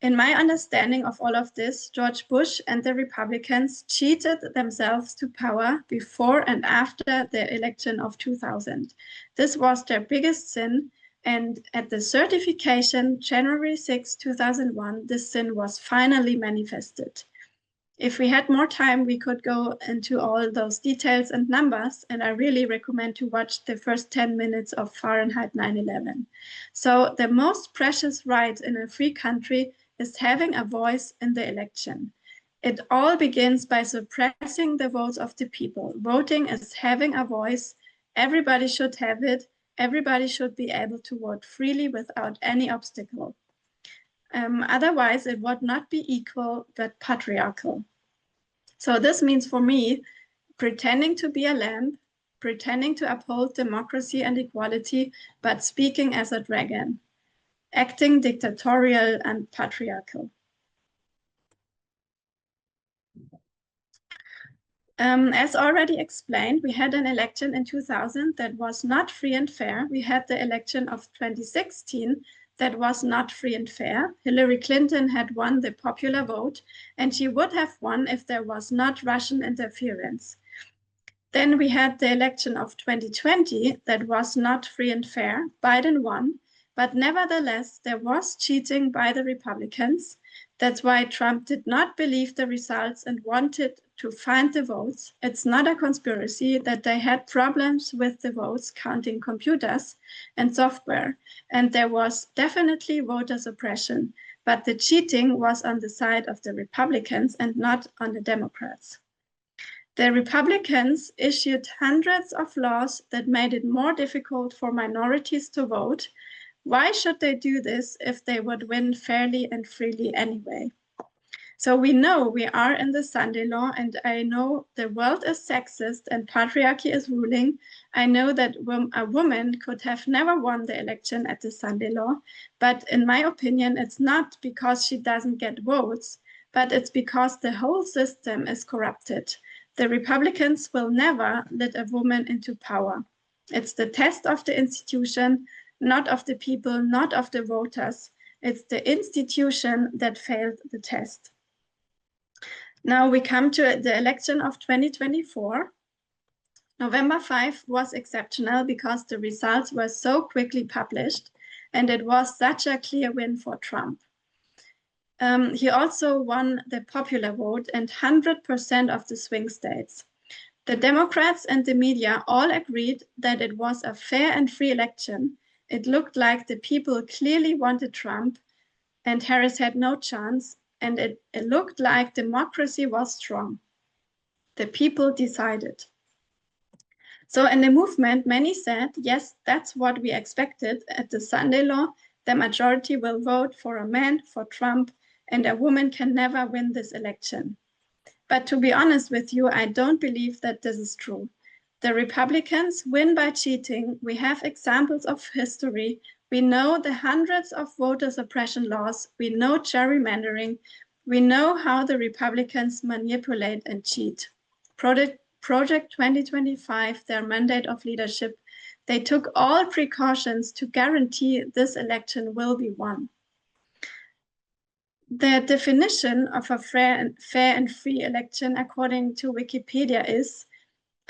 In my understanding of all of this, George Bush and the Republicans cheated themselves to power before and after the election of 2000. This was their biggest sin, and at the certification, January 6, 2001, this sin was finally manifested. If we had more time, we could go into all those details and numbers, and I really recommend to watch the first 10 minutes of Fahrenheit 9/11. So the most precious right in a free country is having a voice in the election. It all begins by suppressing the votes of the people. Voting is having a voice. Everybody should have it. Everybody should be able to vote freely without any obstacle. Otherwise, it would not be equal, but patriarchal. So this means for me, pretending to be a lamb, pretending to uphold democracy and equality, but speaking as a dragon, acting dictatorial and patriarchal. As already explained, we had an election in 2000 that was not free and fair. We had the election of 2016 that was not free and fair. Hillary Clinton had won the popular vote, and she would have won if there was not Russian interference. Then we had the election of 2020 that was not free and fair. Biden won, but nevertheless, there was cheating by the Republicans. That's why Trump did not believe the results and wanted to find the votes. It's not a conspiracy that they had problems with the votes counting computers and software. And there was definitely voter suppression, but the cheating was on the side of the Republicans and not on the Democrats. The Republicans issued hundreds of laws that made it more difficult for minorities to vote. Why should they do this if they would win fairly and freely anyway? So we know we are in the Sunday law, and I know the world is sexist and patriarchy is ruling. I know that a woman could have never won the election at the Sunday law, but in my opinion, it's not because she doesn't get votes, but it's because the whole system is corrupted. The Republicans will never let a woman into power. It's the test of the institution, not of the people, not of the voters. It's the institution that failed the test. Now we come to the election of 2024. November 5 was exceptional because the results were so quickly published, and it was such a clear win for Trump. He also won the popular vote and 100% of the swing states. The Democrats and the media all agreed that it was a fair and free election. It looked like the people clearly wanted Trump and Harris had no chance, and it looked like democracy was strong. The people decided. So in the movement, many said, yes, that's what we expected at the Sunday law. The majority will vote for a man, for Trump, and a woman can never win this election. But to be honest with you, I don't believe that this is true. The Republicans win by cheating. We have examples of history. We know the hundreds of voter suppression laws. We know gerrymandering. We know how the Republicans manipulate and cheat. Project 2025, their mandate of leadership, they took all precautions to guarantee this election will be won. The definition of a fair and free election, according to Wikipedia, is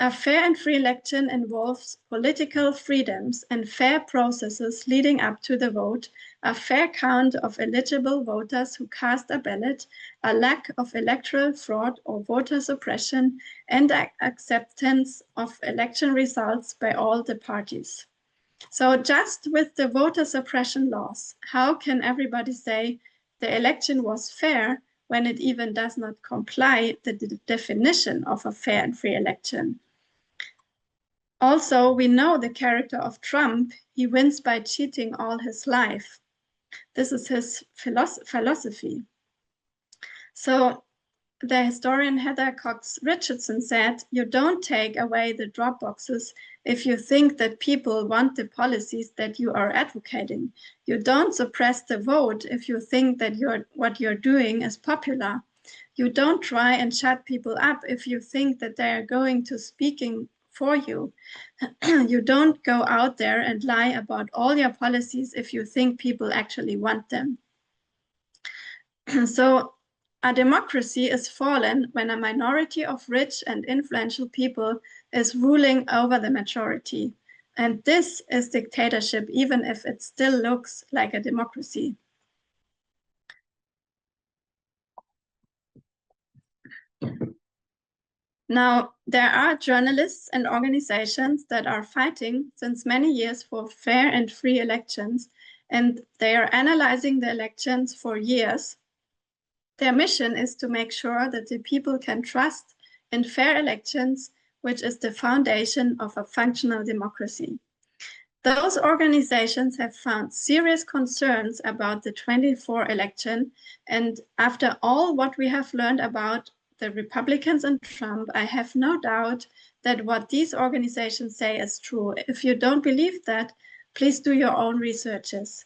a fair and free election involves political freedoms and fair processes leading up to the vote, a fair count of eligible voters who cast a ballot, a lack of electoral fraud or voter suppression, and acceptance of election results by all the parties. So just with the voter suppression laws, how can everybody say the election was fair when it even does not comply with the definition of a fair and free election? Also, we know the character of Trump. He wins by cheating all his life. This is his philosophy. So the historian Heather Cox Richardson said, "You don't take away the drop boxes if you think that people want the policies that you are advocating. You don't suppress the vote if you think that what you're doing is popular. You don't try and shut people up if you think that they are going to speaking for you. You don't go out there and lie about all your policies if you think people actually want them." So a democracy is fallen when a minority of rich and influential people is ruling over the majority. And this is dictatorship, even if it still looks like a democracy. Now, there are journalists and organizations that are fighting since many years for fair and free elections, and they are analyzing the elections for years. Their mission is to make sure that the people can trust in fair elections, which is the foundation of a functional democracy. Those organizations have found serious concerns about the 24 election, and after all what we have learned about the Republicans and Trump, I have no doubt that what these organizations say is true. If you don't believe that, please do your own researches.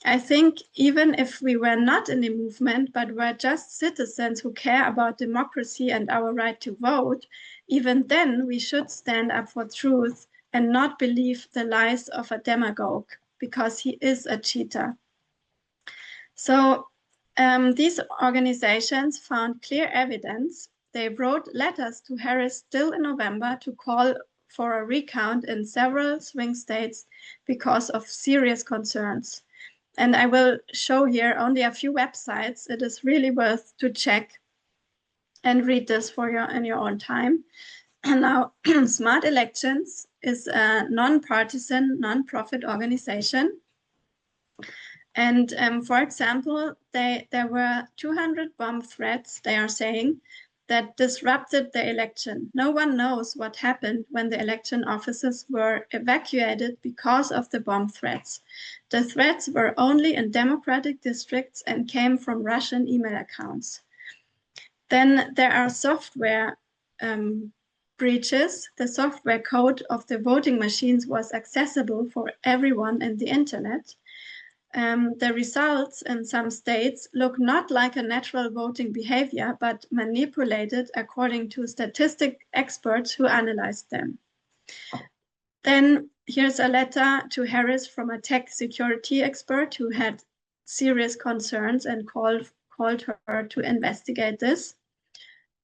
I think even if we were not in the movement, but were just citizens who care about democracy and our right to vote, even then we should stand up for truth and not believe the lies of a demagogue, because he is a cheater. So these organizations found clear evidence. They wrote letters to Harris still in November to call for a recount in several swing states because of serious concerns. And I will show here only a few websites. It is really worth to check and read this in your own time. And now, Smart Elections is a non-partisan, non-profit organization. And for example, there were 200 bomb threats, they are saying, that disrupted the election. No one knows what happened when the election officers were evacuated because of the bomb threats. The threats were only in Democratic districts and came from Russian email accounts. Then there are software breaches. The software code of the voting machines was accessible for everyone in the internet. The results in some states look not like a natural voting behavior, but manipulated according to statistic experts who analyzed them. Then here's a letter to Harris from a tech security expert who had serious concerns and called her to investigate this.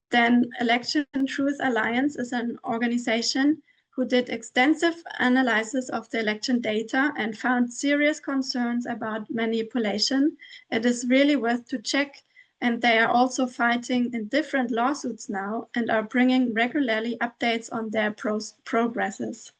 Then Election Truth Alliance is an organization who did extensive analysis of the election data and found serious concerns about manipulation. It is really worth to check, and they are also fighting in different lawsuits now and are bringing regularly updates on their progresses.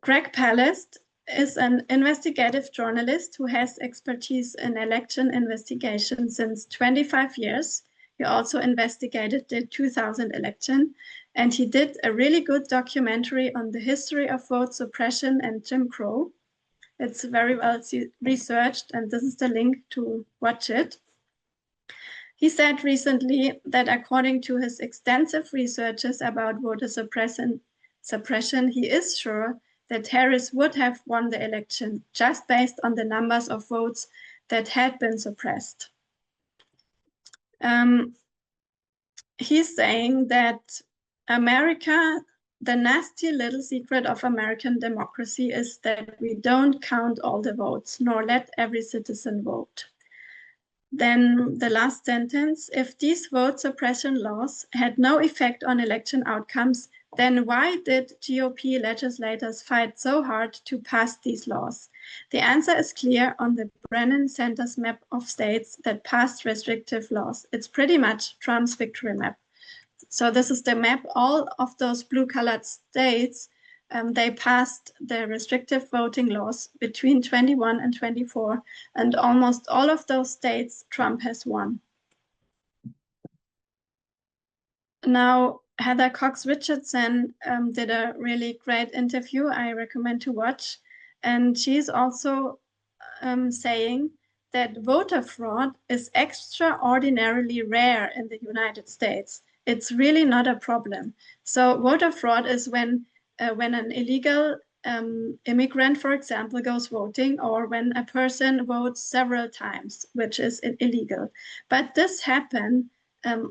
Greg Palast is an investigative journalist who has expertise in election investigation since 25 years. He also investigated the 2000 election, and he did a really good documentary on the history of vote suppression and Jim Crow. It's very well researched, and this is the link to watch it. He said recently that according to his extensive researches about voter suppression, he is sure that Harris would have won the election just based on the numbers of votes that had been suppressed. He's saying that America, the nasty little secret of American democracy is that we don't count all the votes, nor let every citizen vote. Then the last sentence, if these vote suppression laws had no effect on election outcomes, then why did GOP legislators fight so hard to pass these laws? The answer is clear on the Brennan Center's map of states that passed restrictive laws. It's pretty much Trump's victory map. So this is the map. All of those blue-colored states, they passed the restrictive voting laws between 21 and 24, and almost all of those states Trump has won. Now, Heather Cox Richardson did a really great interview I recommend to watch. And she's also saying that voter fraud is extraordinarily rare in the United States. It's really not a problem. So voter fraud is when an illegal immigrant, for example, goes voting, or when a person votes several times, which is illegal. But this happens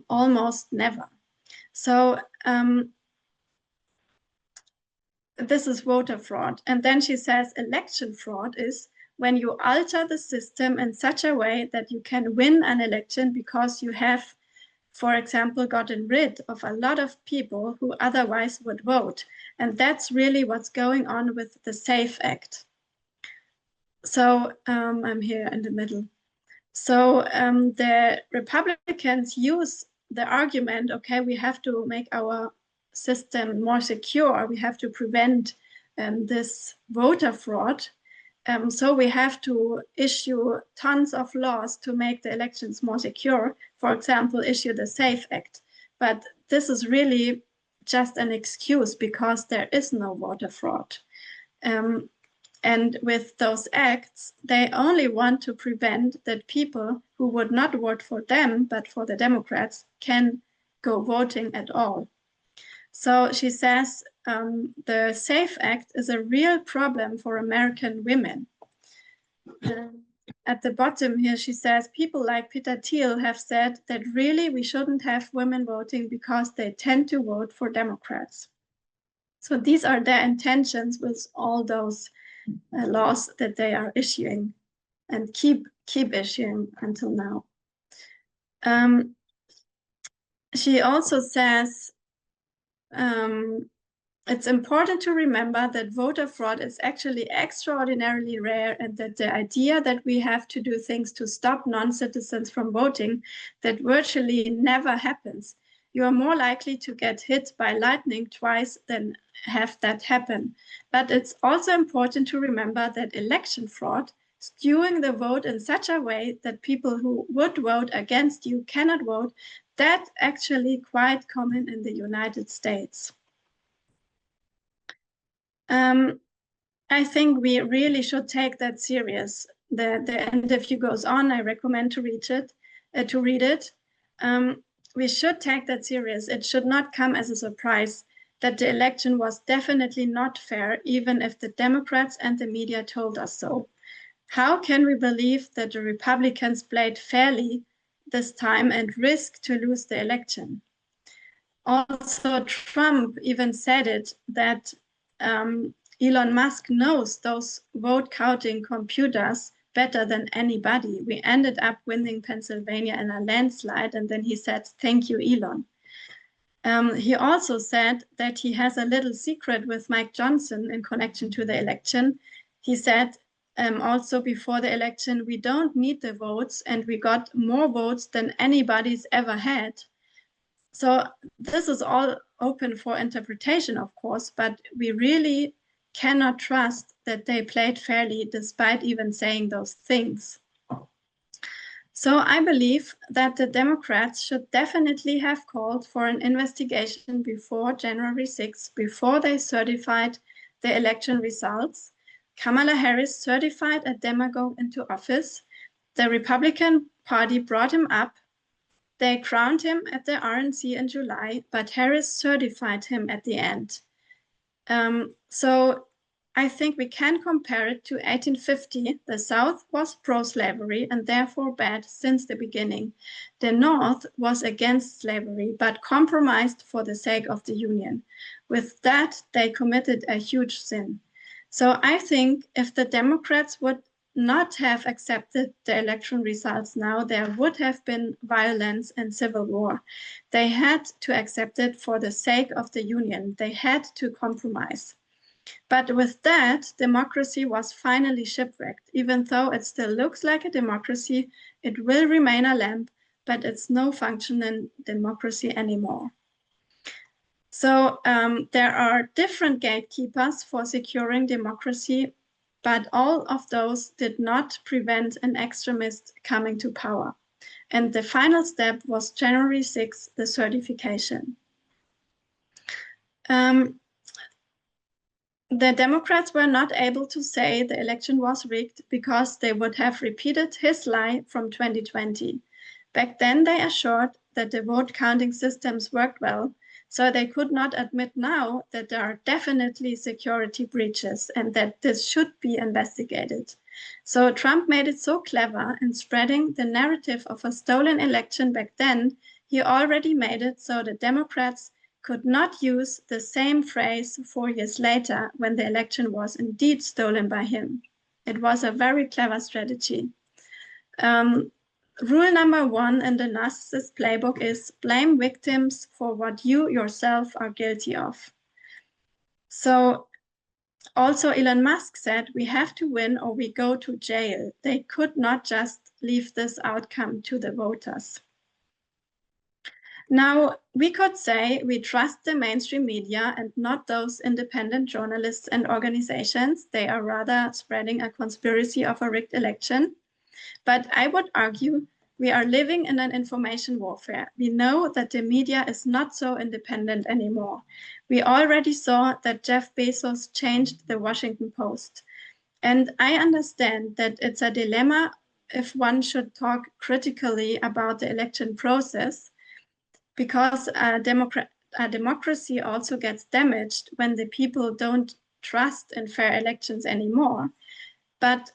almost never. So this is voter fraud. And then she says election fraud is when you alter the system in such a way that you can win an election because you have, for example, gotten rid of a lot of people who otherwise would vote. And that's really what's going on with the SAFE Act. So I'm here in the middle. So the Republicans use the argument, okay, we have to make our system more secure. We have to prevent this voter fraud. So we have to issue tons of laws to make the elections more secure. For example, issue the SAFE Act. But this is really just an excuse because there is no voter fraud. And with those acts, they only want to prevent that people who would not vote for them, but for the Democrats, can go voting at all. So she says the SAFE Act is a real problem for American women. At the bottom here, she says, people like Peter Thiel have said that really we shouldn't have women voting because they tend to vote for Democrats. So these are their intentions with all those laws that they are issuing and keep issuing until now. She also says it's important to remember that voter fraud is actually extraordinarily rare, and that the idea that we have to do things to stop non-citizens from voting, that virtually never happens. You are more likely to get hit by lightning twice than have that happen. But it's also important to remember that election fraud, skewing the vote in such a way that people who would vote against you cannot vote, that's actually quite common in the United States. I think we really should take that serious. The interview goes on. I recommend to read it. We should take that serious. It should not come as a surprise that the election was definitely not fair, even if the Democrats and the media told us so. How can we believe that the Republicans played fairly this time and risk to lose the election? Also, Trump even said it, that Elon Musk knows those vote counting computers better than anybody. We ended up winning Pennsylvania in a landslide, and then he said, thank you, Elon. He also said that he has a little secret with Mike Johnson in connection to the election. He said also before the election, we don't need the votes, and we got more votes than anybody's ever had. So this is all open for interpretation, of course, but we really cannot trust that they played fairly despite even saying those things. So I believe that the Democrats should definitely have called for an investigation before January 6th, before they certified the election results. Kamala Harris certified a demagogue into office. The Republican Party brought him up. They crowned him at the RNC in July, but Harris certified him at the end. So I think we can compare it to 1850. The South was pro-slavery and therefore bad since the beginning. The North was against slavery, but compromised for the sake of the Union. With that, they committed a huge sin. So I think if the Democrats would not have accepted the election results now, there would have been violence and civil war. They had to accept it for the sake of the Union. They had to compromise. But with that, democracy was finally shipwrecked. Even though it still looks like a democracy, it will remain a lamp, but it's no functioning democracy anymore. So there are different gatekeepers for securing democracy, but all of those did not prevent an extremist coming to power. And the final step was January 6th, the certification. The Democrats were not able to say the election was rigged because they would have repeated his lie from 2020. Back then, they assured that the vote counting systems worked well, so they could not admit now that there are definitely security breaches and that this should be investigated. So Trump made it so clever in spreading the narrative of a stolen election back then, he already made it so the Democrats could not use the same phrase 4 years later when the election was indeed stolen by him. It was a very clever strategy. Rule number 1 in the narcissist playbook is blame victims for what you yourself are guilty of. So also Elon Musk said, we have to win or we go to jail. They could not just leave this outcome to the voters. Now, we could say we trust the mainstream media and not those independent journalists and organizations. They are rather spreading a conspiracy of a rigged election. But I would argue we are living in an information warfare. We know that the media is not so independent anymore. We already saw that Jeff Bezos changed the Washington Post. And I understand that it's a dilemma if one should talk critically about the election process, because a democracy also gets damaged when the people don't trust in fair elections anymore. But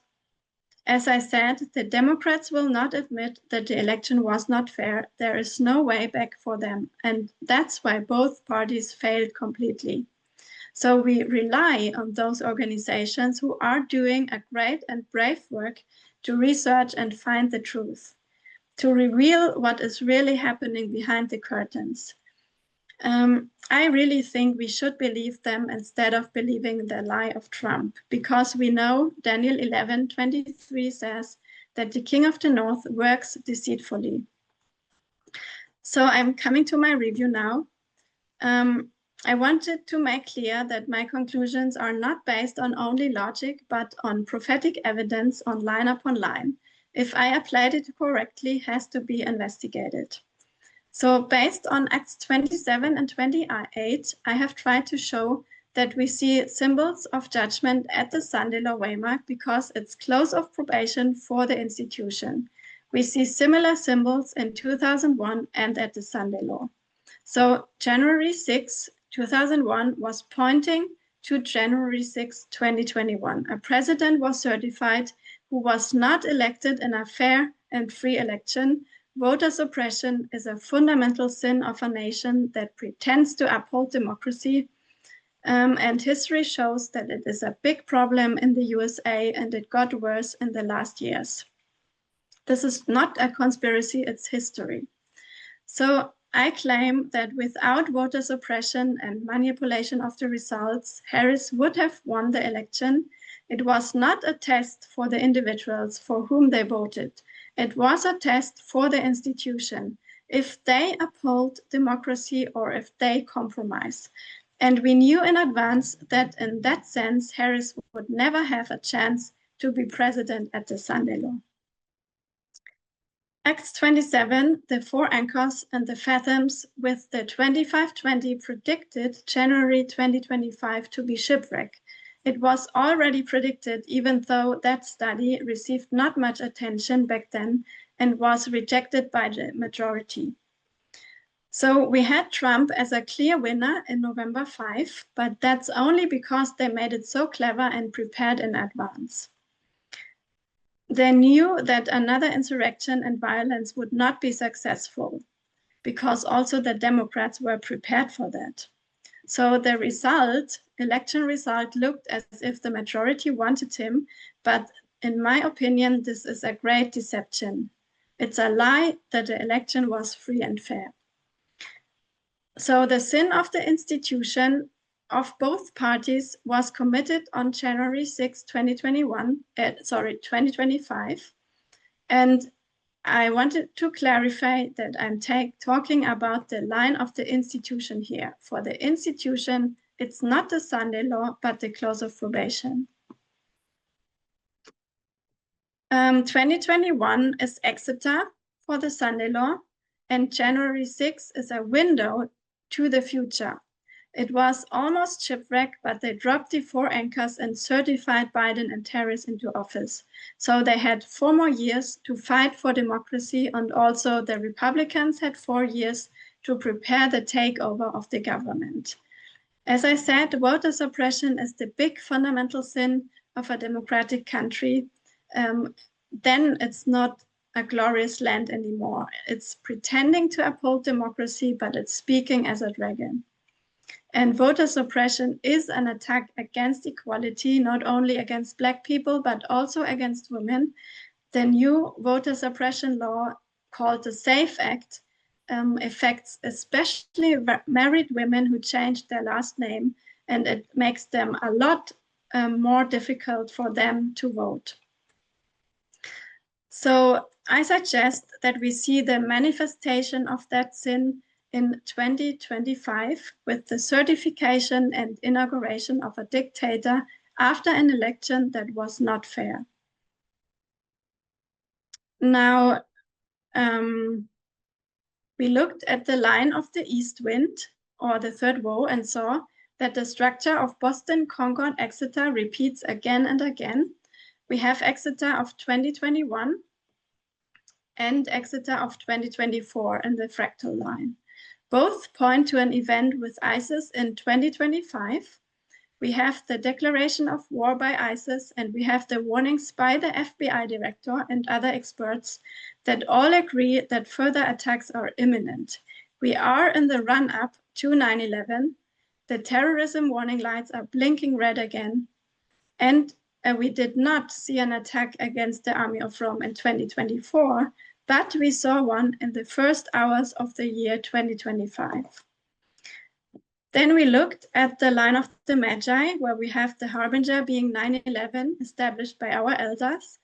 as I said, the Democrats will not admit that the election was not fair. There is no way back for them. And that's why both parties failed completely. So we rely on those organizations who are doing a great and brave work to research and find the truth, to reveal what is really happening behind the curtains. I really think we should believe them instead of believing the lie of Trump, because we know Daniel 11:23 says that the king of the north works deceitfully. So I'm coming to my review now. I wanted to make clear that my conclusions are not based on only logic, but on prophetic evidence on line upon line. If I applied it correctly, has to be investigated. So based on Acts 27 and 28, I have tried to show that we see symbols of judgment at the Sunday law waymark because it's close of probation for the institution. We see similar symbols in 2001 and at the Sunday law. So January 6, 2001 was pointing to January 6, 2021. A president was certified who was not elected in a fair and free election. Voter suppression is a fundamental sin of a nation that pretends to uphold democracy. And history shows that it is a big problem in the USA and it got worse in the last years. This is not a conspiracy, it's history. So I claim that without voter suppression and manipulation of the results, Harris would have won the election. It was not a test for the individuals for whom they voted. It was a test for the institution, if they uphold democracy or if they compromise. And we knew in advance that in that sense, Harris would never have a chance to be president at the Sunday law. Acts 27, the 4 anchors and the fathoms with the 2520 predicted January 2025 to be shipwreck. It was already predicted, even though that study received not much attention back then and was rejected by the majority. So we had Trump as a clear winner in November 5, but that's only because they made it so clever and prepared in advance. They knew that another insurrection and violence would not be successful, because also the Democrats were prepared for that. So the election result looked as if the majority wanted him, but in my opinion, this is a great deception. It's a lie that the election was free and fair. So the sin of the institution of both parties was committed on January 6, 2025. And I wanted to clarify that I'm talking about the line of the institution here. For the institution, it's not the Sunday law, but the close of probation. 2021 is Exeter for the Sunday law, and January 6 is a window to the future. It was almost shipwreck, but they dropped the 4 anchors and certified Biden and Harris into office. So they had 4 more years to fight for democracy, and also the Republicans had 4 years to prepare the takeover of the government. As I said, voter suppression is the big fundamental sin of a democratic country. Then it's not a glorious land anymore. It's pretending to uphold democracy, but it's speaking as a dragon. And voter suppression is an attack against equality, not only against Black people, but also against women. The new voter suppression law, called the SAFE Act, affects especially married women who changed their last name, and it makes them a lot more difficult for them to vote. So I suggest that we see the manifestation of that sin in 2025 with the certification and inauguration of a dictator after an election that was not fair. Now, we looked at the line of the east wind, or the third woe, and saw that the structure of Boston, Concord, Exeter repeats again and again. We have Exeter of 2021 and Exeter of 2024 in the fractal line. Both point to an event with ISIS in 2025. We have the declaration of war by ISIS, and we have the warnings by the FBI director and other experts that all agree that further attacks are imminent. We are in the run-up to 9/11. The terrorism warning lights are blinking red again. And we did not see an attack against the Army of Rome in 2024, but we saw one in the first hours of the year 2025. Then we looked at the line of the Magi, where we have the harbinger being 9/11, established by our elders.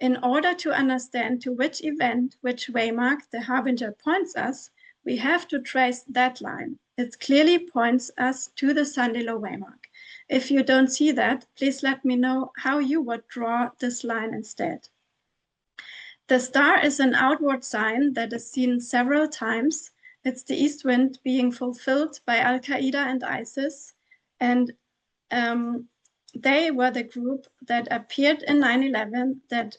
In order to understand to which event, which waymark the harbinger points us, we have to trace that line. It clearly points us to the Sunday law waymark. If you don't see that, please let me know how you would draw this line instead. The star is an outward sign that is seen several times. It's the east wind being fulfilled by Al-Qaeda and ISIS. And they were the group that appeared in 9/11, that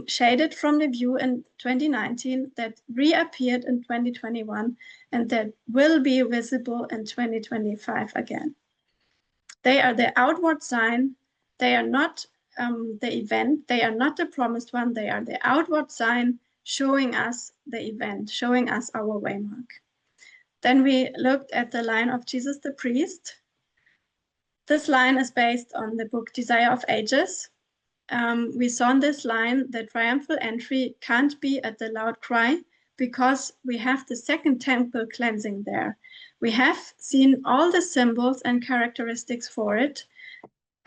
shaded from the view in 2019, that reappeared in 2021, and that will be visible in 2025 again. They are the outward sign. They are not the event. They are not the promised one. They are the outward sign showing us the event, showing us our waymark. Then we looked at the line of Jesus the priest. This line is based on the book Desire of Ages. We saw in this line the triumphal entry can't be at the loud cry, because we have the second temple cleansing there. We have seen all the symbols and characteristics for it.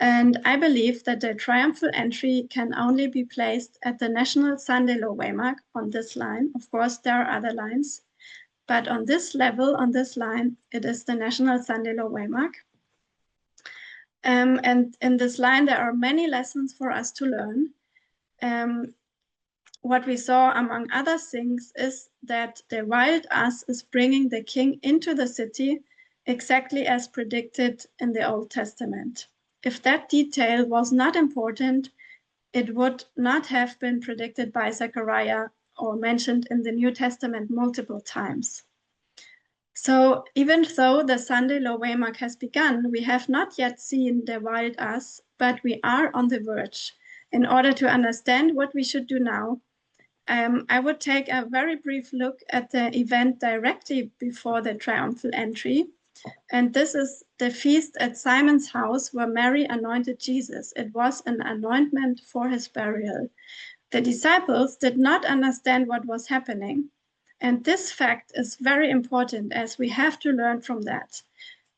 And I believe that the triumphal entry can only be placed at the National Sunday law waymark on this line. Of course, there are other lines, but on this level, on this line, it is the National Sunday law waymark. And in this line, there are many lessons for us to learn. What we saw, among other things, is that the wild ass is bringing the king into the city, exactly as predicted in the Old Testament. If that detail was not important, it would not have been predicted by Zechariah or mentioned in the New Testament multiple times. So even though the Sunday law waymark has begun, we have not yet seen the wild ass, but we are on the verge. In order to understand what we should do now, I would take a very brief look at the event directly before the triumphal entry. And this is the feast at Simon's house where Mary anointed Jesus. It was an anointment for his burial. The disciples did not understand what was happening. And this fact is very important, as we have to learn from that.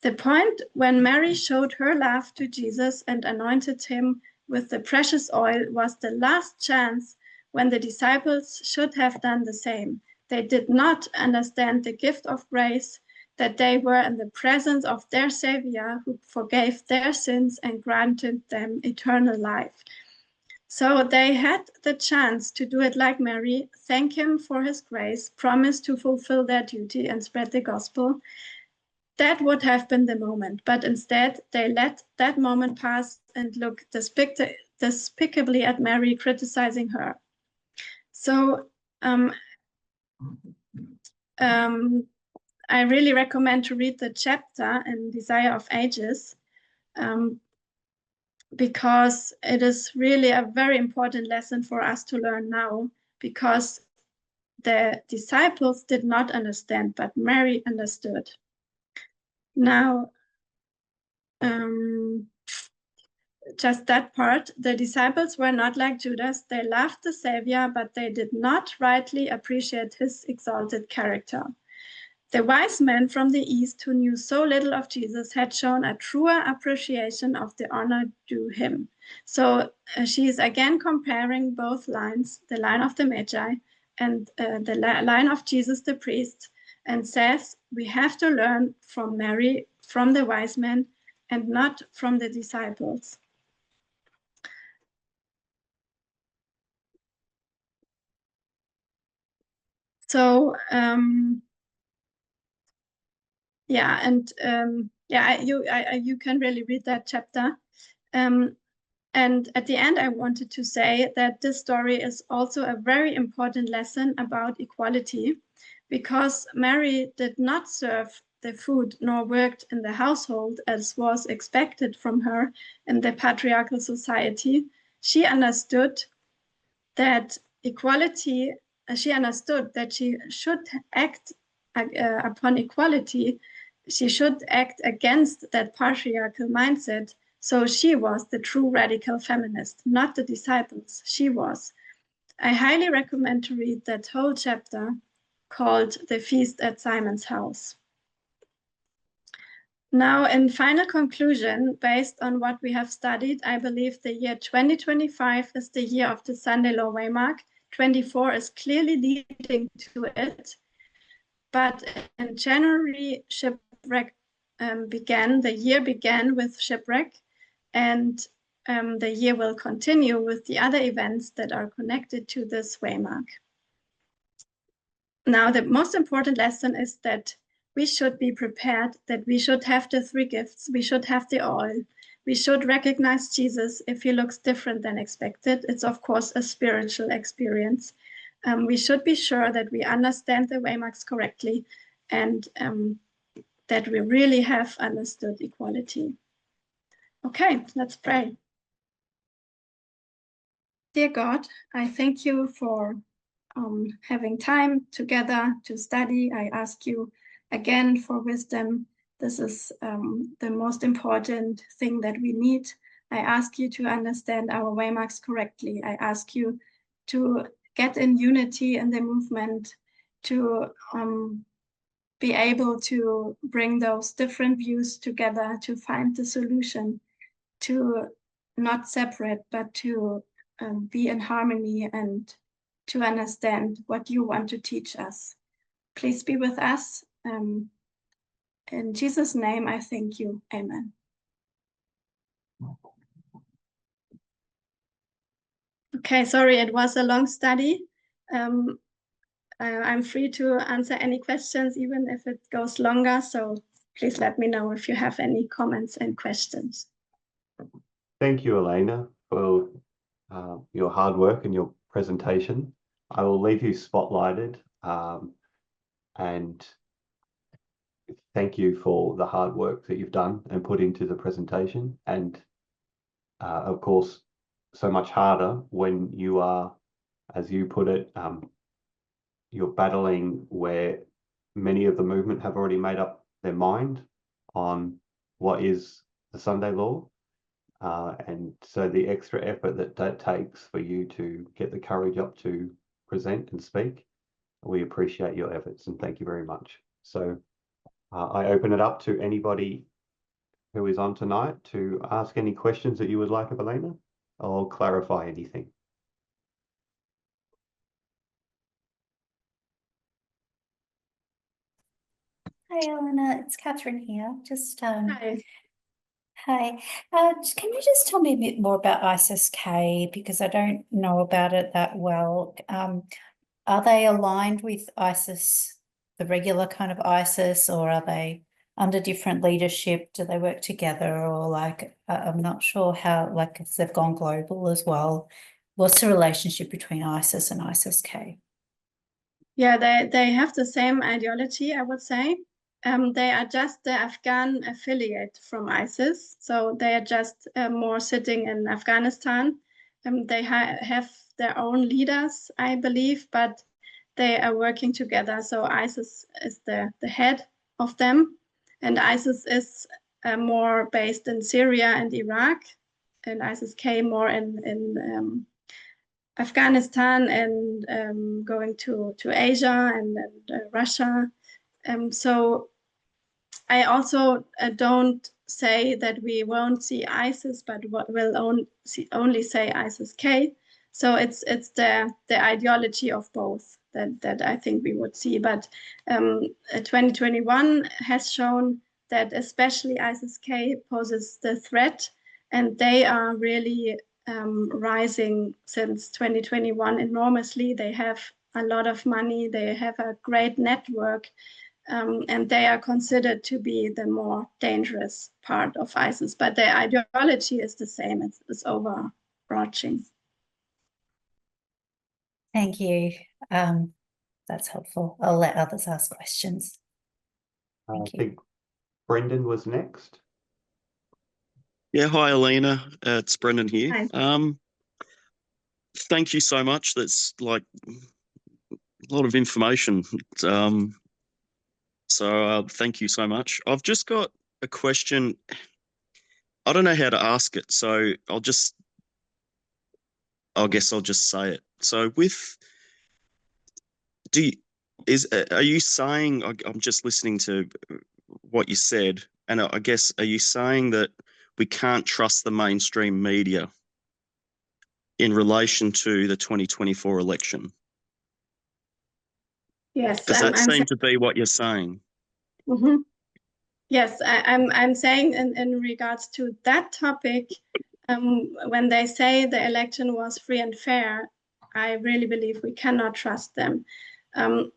The point when Mary showed her love to Jesus and anointed him with the precious oil was the last chance when the disciples should have done the same. They did not understand the gift of grace, that they were in the presence of their Savior who forgave their sins and granted them eternal life. So they had the chance to do it like Mary, thank him for his grace, promise to fulfill their duty and spread the gospel. that would have been the moment, but instead they let that moment pass and look despicably at Mary, criticizing her. So I really recommend to read the chapter in Desire of Ages, because it is really a very important lesson for us to learn now, because the disciples did not understand, but Mary understood. Now, just that part, the disciples were not like Judas. They loved the Savior, but they did not rightly appreciate his exalted character. The wise men from the East, who knew so little of Jesus, had shown a truer appreciation of the honor due him. So she is again comparing both lines, the line of the Magi and the line of Jesus the priest, and says we have to learn from Mary, from the wise men, and not from the disciples. So yeah, and yeah, you can really read that chapter. And at the end, I wanted to say that this story is also a very important lesson about equality, because Mary did not serve the food nor worked in the household as was expected from her in the patriarchal society. She understood that equality, she understood that she should act upon equality, she should act against that patriarchal mindset. So she was the true radical feminist, not the disciples. She was. I highly recommend to read that whole chapter called The Feast at Simon's House. Now, in final conclusion, based on what we have studied, I believe the year 2025 is the year of the Sunday Law Waymark. 24 is clearly leading to it. But in January, shipwreck began. The year began with shipwreck, and the year will continue with the other events that are connected to this waymark. Now, the most important lesson is that we should be prepared, that we should have the three gifts, we should have the oil, we should recognize Jesus if he looks different than expected. It's, of course, a spiritual experience. We should be sure that we understand the waymarks correctly, and that we really have understood equality. Okay, let's pray. Dear God, I thank you for having time together to study. I ask you again for wisdom. This is the most important thing that we need. I ask you to understand our waymarks correctly. I ask you to get in unity in the movement, to be able to bring those different views together, to find the solution, to not separate, but to be in harmony and to understand what you want to teach us. Please be with us. In Jesus' name, I thank you. Amen. Okay, sorry, it was a long study. I'm free to answer any questions, even if it goes longer. So please let me know if you have any comments and questions. Thank you, Elena, for your hard work and your presentation. I will leave you spotlighted, and thank you for the hard work that you've done and put into the presentation. And of course, so much harder when you are, as you put it, you're battling where many of the movement have already made up their mind on what is the Sunday law. And so the extra effort that takes for you to get the courage up to present and speak, we appreciate your efforts and thank you very much. So I open it up to anybody who is on tonight to ask any questions that you would like of Elena or clarify anything. Hi, Elena. It's Catherine here. Just Hi. Hi. Can you just tell me a bit more about Isis K, because I don't know about it that well. Are they aligned with ISIS, the regular kind of ISIS, or are they under different leadership? Do they work together, or like I'm not sure how, like if they've gone global as well. What's the relationship between ISIS and ISIS-K? Yeah, they have the same ideology, I would say. They are just the Afghan affiliate from ISIS, so they are just more sitting in Afghanistan. They have their own leaders, I believe, but they are working together. So ISIS is the head of them, and ISIS is more based in Syria and Iraq, and ISIS-K more in Afghanistan and going to Asia and Russia. So I also don't say that we won't see ISIS, but will only say ISIS-K. So it's the ideology of both that I think we would see. But 2021 has shown that especially ISIS-K poses the threat, and they are really rising since 2021 enormously. They have a lot of money. They have a great network. And they are considered to be the more dangerous part of ISIS, but their ideology is the same. It's overarching. Thank you. That's helpful. I'll let others ask questions. Thank you. I think Brendan was next. Yeah, hi, Alina. It's Brendan here. Hi. Thank you so much. That's like a lot of information. So thank you so much. I've just got a question. I don't know how to ask it, so I guess I'll just say it. So are you saying, I'm just listening to what you said, and I guess, are you saying that we can't trust the mainstream media in relation to the 2024 election? Yes, Does that seem to be what you're saying? Mm-hmm. Yes, I'm saying in regards to that topic, when they say the election was free and fair, I really believe we cannot trust them. I'm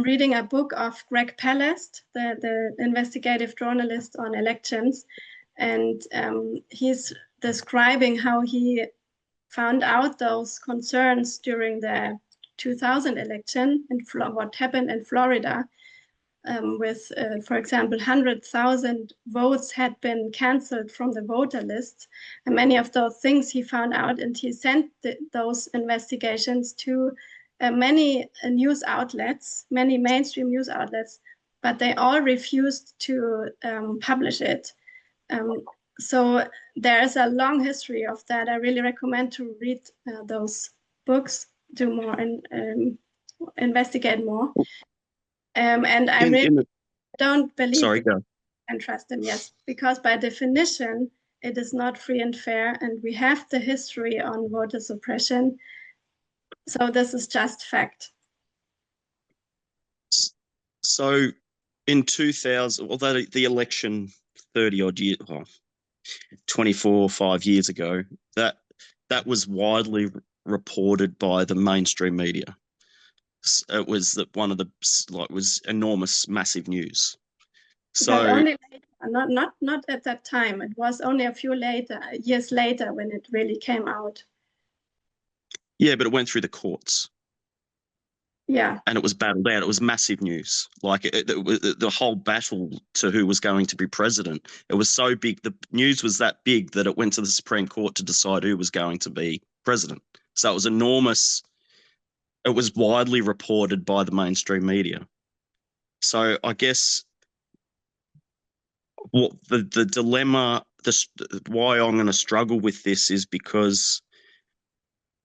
reading a book of Greg Palast, the investigative journalist on elections, and he's describing how he found out those concerns during the 2000 election and what happened in Florida. With, for example, 100,000 votes had been cancelled from the voter list. And many of those things he found out, and he sent those investigations to many news outlets, many mainstream news outlets, but they all refused to publish it. So there is a long history of that. I really recommend to read those books, do more and investigate more. And I really don't believe Sorry, go. and trust them, yes, because by definition, it is not free and fair. And we have the history on voter suppression. So this is just fact. So in 2000, although the election 30 odd years, 24, 5 years ago, that was widely reported by the mainstream media. It was that one of the, like, was enormous, massive news. So but only later, not at that time. It was only a few years later when it really came out. yeah, but it went through the courts. Yeah. And it was battled out. It was massive news. Like the whole battle to who was going to be president. It was so big. The news was that big that it went to the Supreme Court to decide who was going to be president. So it was enormous. It was widely reported by the mainstream media. So I guess what the dilemma, why I'm going to struggle with this is because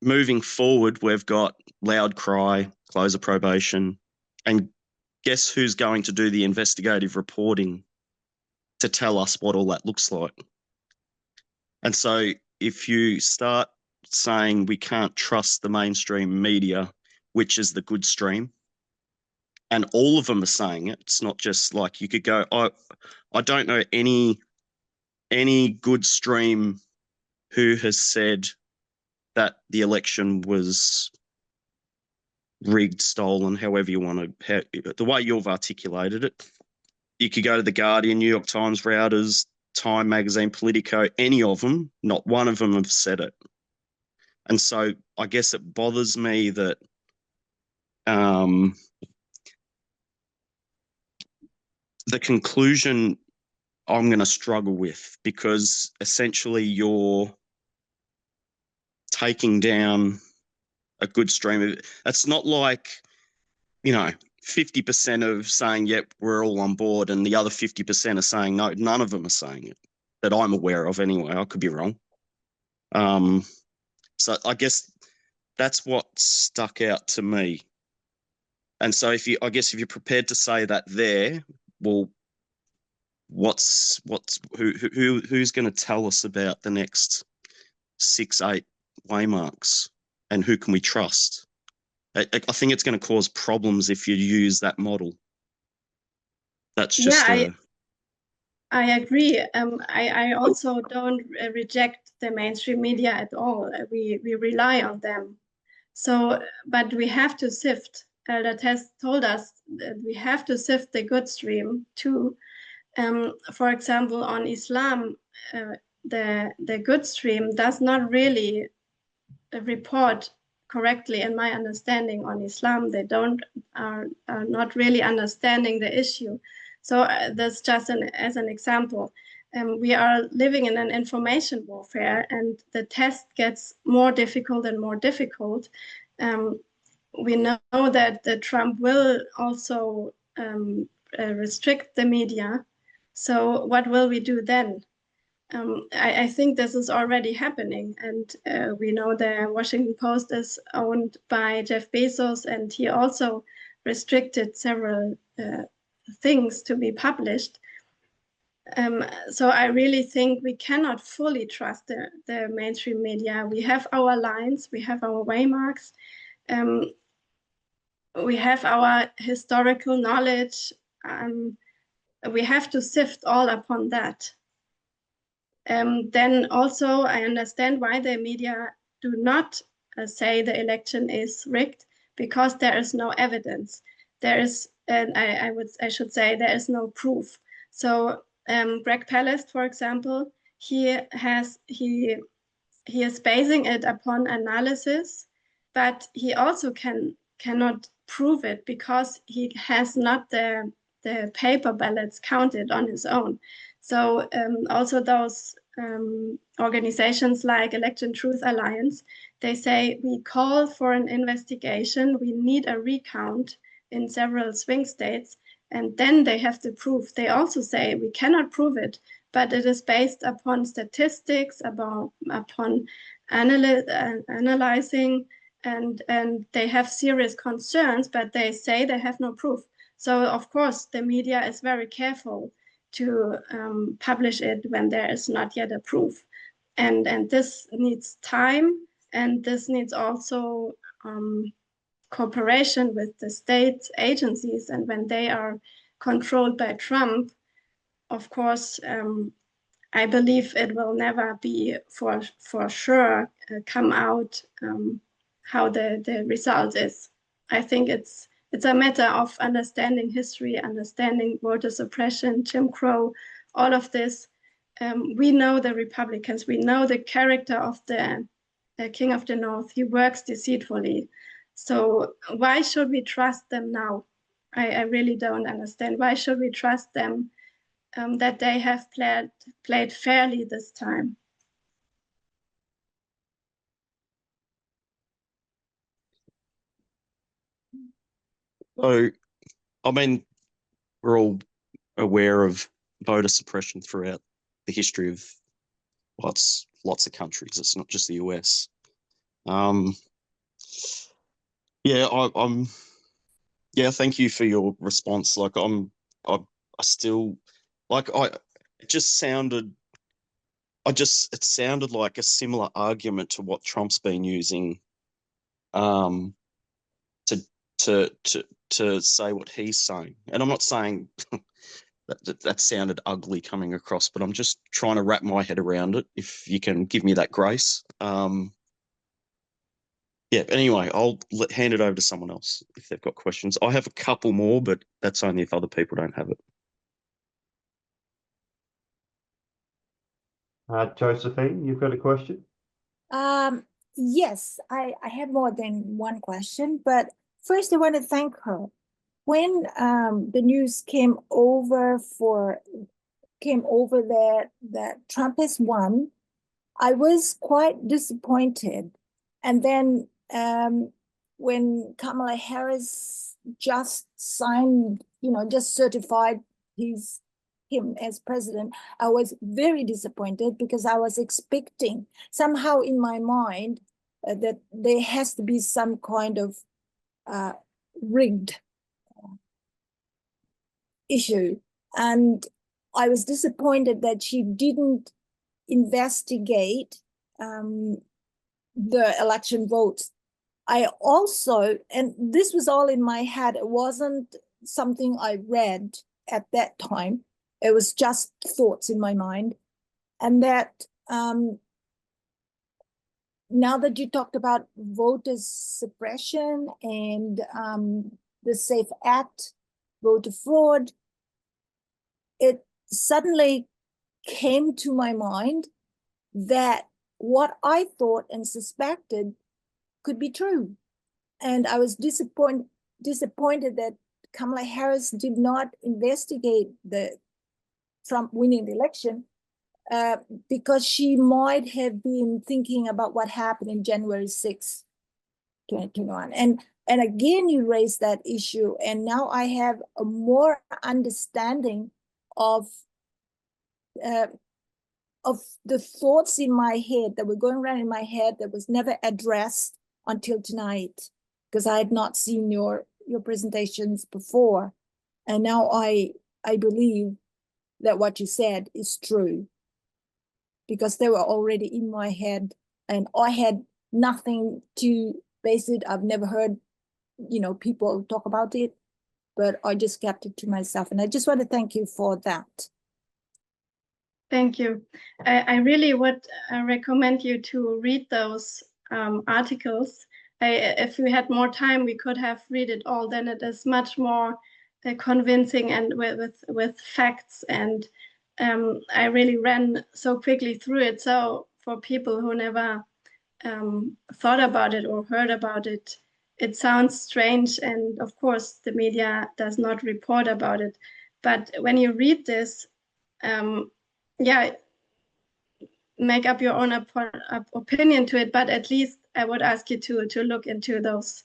moving forward, we've got loud cry, close of probation, and guess who's going to do the investigative reporting to tell us what all that looks like? And so if you start saying we can't trust the mainstream media, which is the good stream, and all of them are saying it, it's not just like you could go, I don't know any good stream who has said that the election was rigged, stolen, however you want to, the way you've articulated it. you could go to the Guardian, New York Times, Reuters, Time Magazine, Politico, any of them, not one of them have said it. And so I guess it bothers me that the conclusion I'm going to struggle with, because essentially you're taking down a good stream of it. It's not like, 50% of saying, yep, we're all on board, and the other 50% are saying no. None of them are saying it that I'm aware of anyway. I could be wrong. So I guess that's what stuck out to me. And so if you're prepared to say that there, well, who's going to tell us about the next 6-8 waymarks, and who can we trust? I think it's going to cause problems if you use that model. That's just I agree. I also don't reject the mainstream media at all. We rely on them. So, but we have to sift. That has told us that we have to sift the good stream too. For example, on Islam, the good stream does not really report correctly, in my understanding, on Islam. They are not really understanding the issue. So that's just as an example. We are living in an information warfare, and the test gets more difficult and more difficult. We know that Trump will also restrict the media. So what will we do then? I think this is already happening, and we know the Washington Post is owned by Jeff Bezos, and he also restricted several things to be published. So I really think we cannot fully trust the mainstream media. We have our lines, we have our waymarks, we have our historical knowledge. We have to sift all upon that. Then also I understand why the media do not say the election is rigged, because there is no evidence. There is, and I should say, there is no proof. So Greg Palast, for example, he is basing it upon analysis, but he also cannot prove it because he has not the paper ballots counted on his own. So also those organizations like Election Truth Alliance, they say we call for an investigation, we need a recount in several swing states, and then they have to prove. They also say we cannot prove it, but it is based upon statistics, upon analyzing, and they have serious concerns, but they say they have no proof. So of course the media is very careful to publish it when there is not yet a proof. And this needs time, and this needs also cooperation with the state agencies. And when they are controlled by Trump, of course, I believe it will never be for sure come out how the result is. I think it's a matter of understanding history, understanding voter suppression, Jim Crow, all of this. We know the Republicans, we know the character of the King of the North. He works deceitfully. So why should we trust them now? I really don't understand. Why should we trust them that they have played fairly this time? So, I mean, we're all aware of voter suppression throughout the history of lots of countries. It's not just the US. Yeah, I'm. Yeah, thank you for your response. Like, I still, like, it just sounded. It sounded like a similar argument to what Trump's been using, to say what he's saying. And I'm not saying that sounded ugly coming across, but I'm just trying to wrap my head around it. If you can give me that grace. Yeah, but anyway, I'll hand it over to someone else if they've got questions. I have a couple more, but that's only if other people don't have it. Josephine, you've got a question? Yes, I have more than one question, but first I want to thank her. When the news came over that Trump has won, I was quite disappointed. And then when Kamala Harris just signed, just certified him as president, I was very disappointed because I was expecting somehow in my mind that there has to be some kind of rigged issue. And I was disappointed that she didn't investigate the election votes. I also, and this was all in my head, it wasn't something I read at that time. It was just thoughts in my mind. And that now that you talked about voter suppression and the SAFE Act, voter fraud, it suddenly came to my mind that what I thought and suspected could be true. And I was disappointed that Kamala Harris did not investigate the Trump winning the election because she might have been thinking about what happened in January 6, 2021. And again, you raised that issue. And now I have a more understanding of the thoughts in my head that were going around in my head that was never addressed until tonight, because I had not seen your presentations before. And now I believe that what you said is true, because they were already in my head and I had nothing to base it. I've never heard, people talk about it, but I just kept it to myself. And I just want to thank you for that. Thank you. I really would recommend you to read those articles. If we had more time, we could have read it all. Then it is much more convincing and with facts. And I really ran so quickly through it. So for people who never thought about it or heard about it, it sounds strange. And of course, the media does not report about it. But when you read this, yeah, make up your own opinion to it, but at least I would ask you to look into those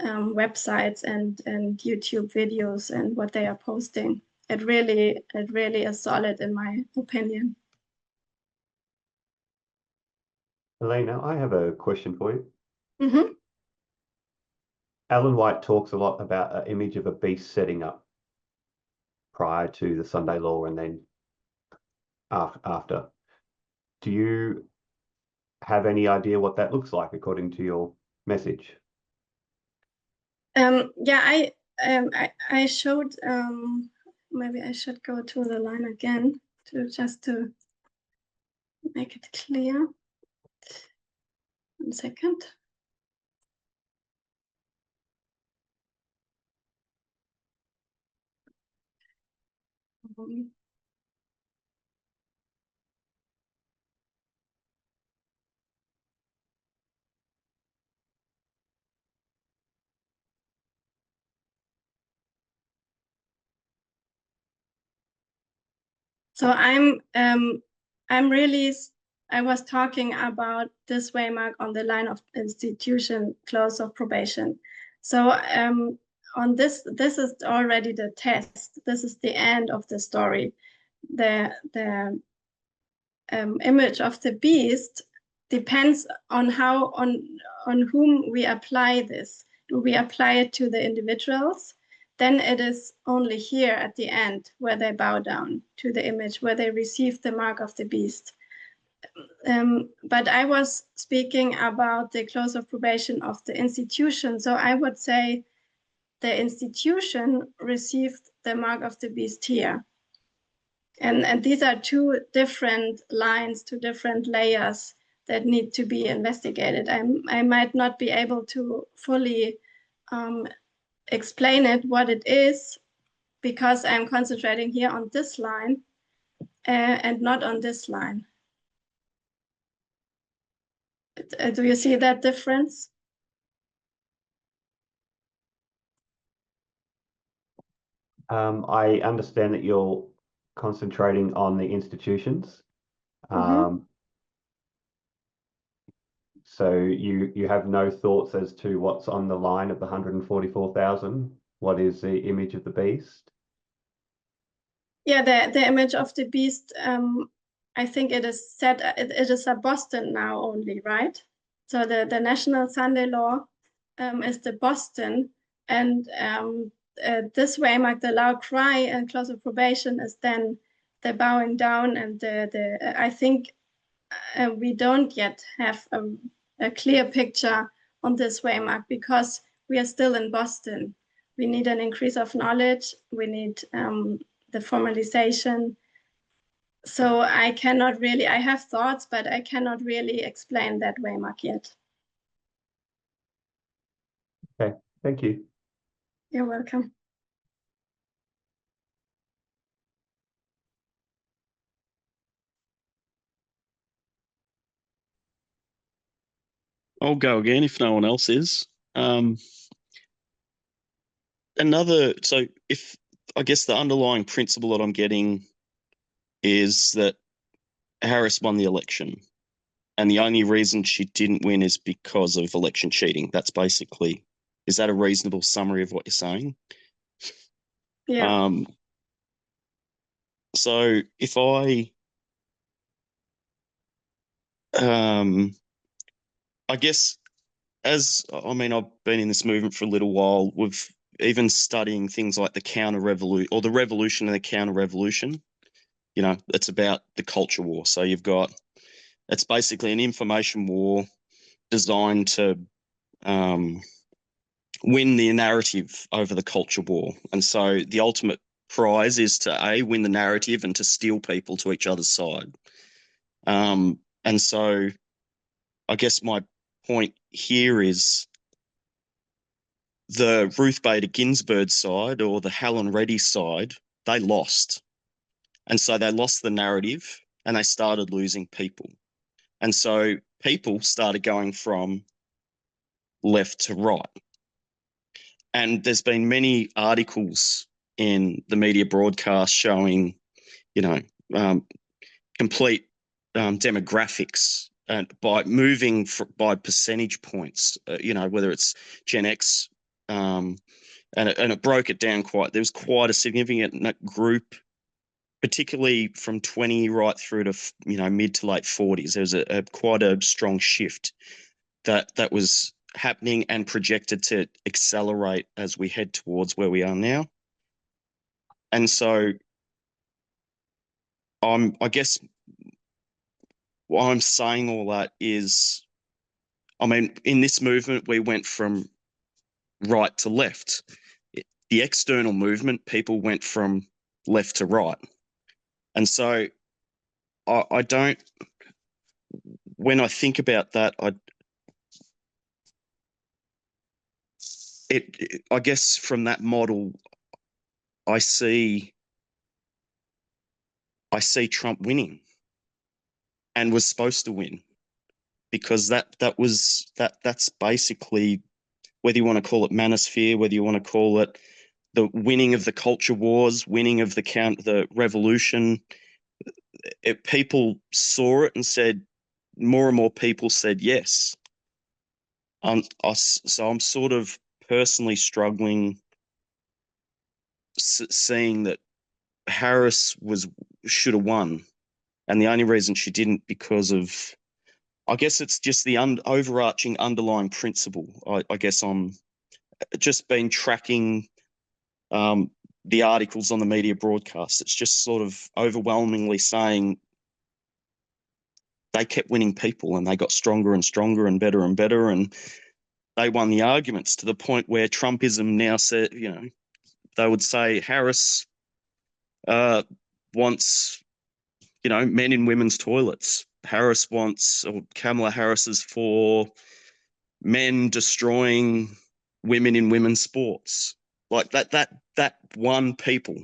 websites and YouTube videos and what they are posting. It really is solid in my opinion. Elena, I have a question for you. Mm-hmm. Ellen White talks a lot about an image of a beast setting up prior to the Sunday law and then after. Do you have any idea what that looks like according to your message? Yeah, I showed. Maybe I should go to the line again to make it clear. 1 second. So I was talking about this waymark on the line of institution close of probation. So on this is already the test. This is the end of the story. The image of the beast depends on on whom we apply this. Do we apply it to the individuals? Then it is only here at the end where they bow down to the image, where they receive the mark of the beast. But I was speaking about the close of probation of the institution. So I would say the institution received the mark of the beast here. And these are two different lines, two different layers that need to be investigated. I might not be able to fully explain it, what it is, because I'm concentrating here on this line and not on this line. Do you see that difference? I understand that you're concentrating on the institutions. Mhm. So you have no thoughts as to what's on the line of the 144,000? What is the image of the beast? Yeah, the image of the beast, I think it is set, it is a Boston now only, right? So the National Sunday Law is the Boston, and this Waymark, the loud cry and close of probation is then the bowing down, and I think we don't yet have a clear picture on this Waymark because we are still in Boston. We need an increase of knowledge. We need the formalization. So I cannot really, I have thoughts, but I cannot really explain that Waymark yet. Okay, thank you. You're welcome. I'll go again if no one else is. So if I guess the underlying principle that I'm getting is that Harris won the election, and the only reason she didn't win is because of election cheating. That's basically, is that a reasonable summary of what you're saying? Yeah. So if I guess I've been in this movement for a little while. We've even studying things like the counter-revolution or the revolution and the counter-revolution. You know, it's about the culture war. So it's basically an information war designed to win the narrative over the culture war. And so the ultimate prize is to win the narrative and to steal people to each other's side. And so I guess my point here is the Ruth Bader Ginsburg side or the Helen Reddy side, they lost. And so they lost the narrative and they started losing people. And so people started going from left to right. And there's been many articles in the media broadcast showing, complete demographics and by moving by percentage points, whether it's Gen X, and it broke it down there was quite a significant group, particularly from 20 right through to mid to late 40s. There was a quite a strong shift that was happening and projected to accelerate as we head towards where we are now. And so I guess why I'm saying all that is, in this movement, we went from right to left. The external movement, people went from left to right. And so I don't, when I think about that, I guess from that model, I see Trump winning and was supposed to win, because that's basically, whether you want to call it manosphere, whether you want to call it the winning of the culture wars, winning of the revolution, people saw it and said, more and more people said yes. So I'm sort of personally struggling seeing that Harris should have won, and the only reason she didn't because of, I guess it's just the overarching underlying principle. I guess I'm just been tracking the articles on the media broadcast. It's just sort of overwhelmingly saying they kept winning people and they got stronger and stronger and better, and they won the arguments to the point where Trumpism now said, they would say Harris wants, men in women's toilets. Kamala Harris is for men destroying women in women's sports. Like that won people.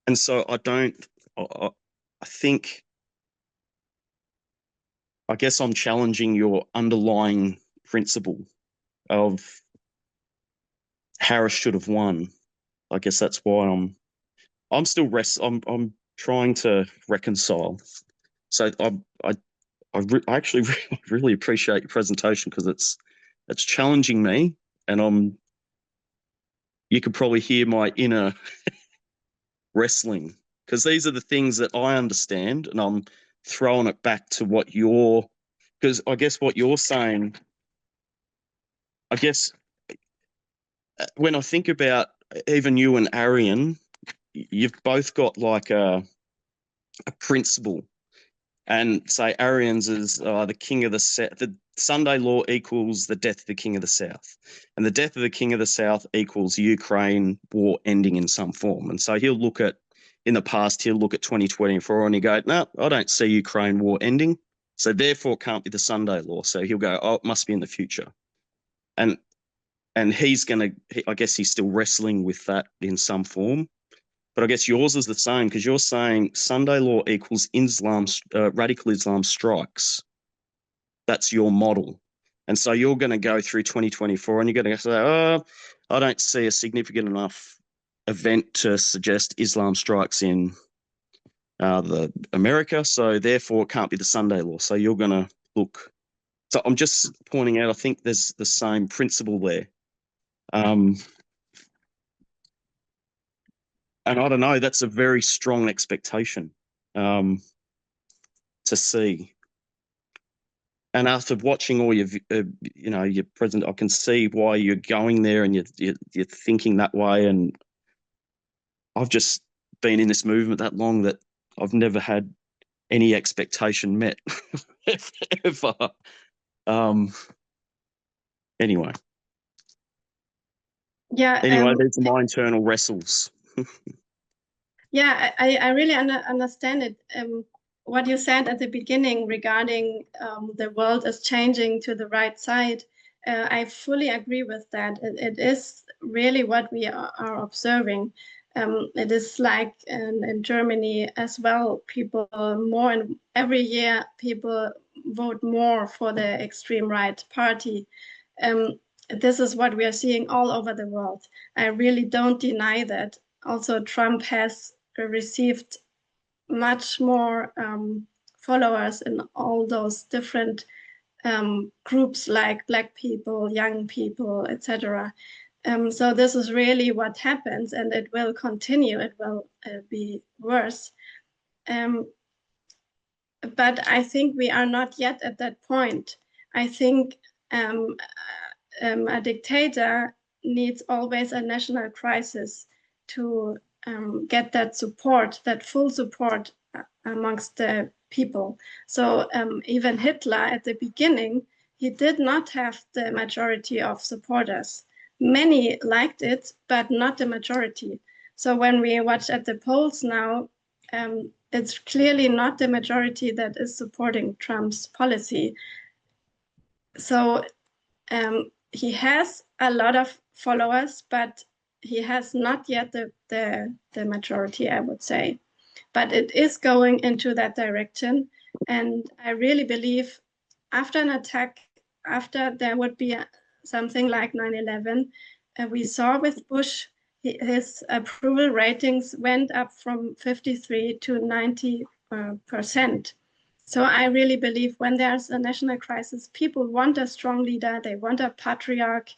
And so I think I guess I'm challenging your underlying principle of Harris should have won. I guess that's why I'm still I'm trying to reconcile. So I actually really appreciate your presentation, because it's challenging me, and you could probably hear my inner wrestling, because these are the things that I understand, and I'm throwing it back to what because I guess what you're saying, I guess when I think about even you and Arian, you've both got like a principle. And say Arians is the king of the South. The Sunday law equals the death of the king of the South. And the death of the king of the South equals Ukraine war ending in some form. And so he'll look at, in the past, he'll look at 2024 and he'll go, no, I don't see Ukraine war ending. So therefore it can't be the Sunday law. So he'll go, oh, it must be in the future. And he's going to, I guess he's still wrestling with that in some form. But I guess yours is the same, because you're saying Sunday law equals radical Islam strikes. That's your model. And so you're going to go through 2024 and you're going to say, oh, I don't see a significant enough event to suggest Islam strikes in the America. So therefore it can't be the Sunday law. So you're going to look. So I'm just pointing out, I think there's the same principle there. And I don't know, that's a very strong expectation to see. And after watching all your, your present, I can see why you're going there and you're thinking that way. And I've just been in this movement that long that I've never had any expectation met ever. Anyway. Yeah. Anyway, these are my internal wrestles. Yeah, I really understand it. What you said at the beginning regarding the world is changing to the right side, I fully agree with that. It is really what we are observing. It is like in Germany as well, people more, and every year people vote more for the extreme right party. This is what we are seeing all over the world. I really don't deny that. Also, Trump has received much more followers in all those different groups like Black people, young people, etc. So this is really what happens, and it will continue. It will be worse. But I think we are not yet at that point. I think a dictator needs always a national crisis to get that support, that full support amongst the people. So even Hitler at the beginning, he did not have the majority of supporters. Many liked it, but not the majority. So when we watch at the polls now, it's clearly not the majority that is supporting Trump's policy. So he has a lot of followers, but he has not yet the majority, I would say. But it is going into that direction. And I really believe after an attack, after there would be something like 9/11, we saw with Bush, his approval ratings went up from 53 to 90%. So I really believe when there's a national crisis, people want a strong leader, they want a patriarch,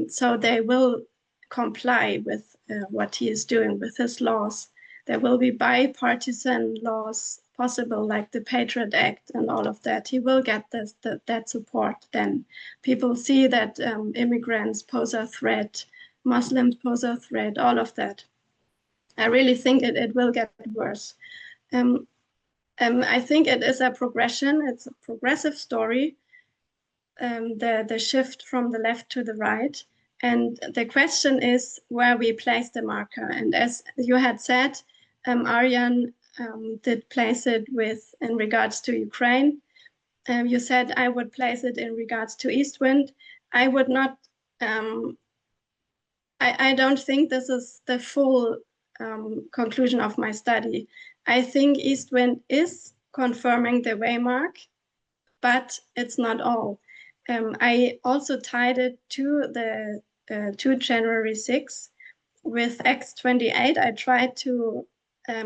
so they will comply with what he is doing with his laws. There will be bipartisan laws possible, like the Patriot Act and all of that. He will get that support then. People see that immigrants pose a threat, Muslims pose a threat, all of that. I really think it will get worse. I think it is a progression. It's a progressive story, the shift from the left to the right. And the question is where we place the marker. And as you had said, Arjan did place it in regards to Ukraine. You said I would place it in regards to Eastwind. I would not, I don't think this is the full conclusion of my study. I think Eastwind is confirming the waymark, but it's not all. I also tied it to the to January 6. With Acts 28, I tried to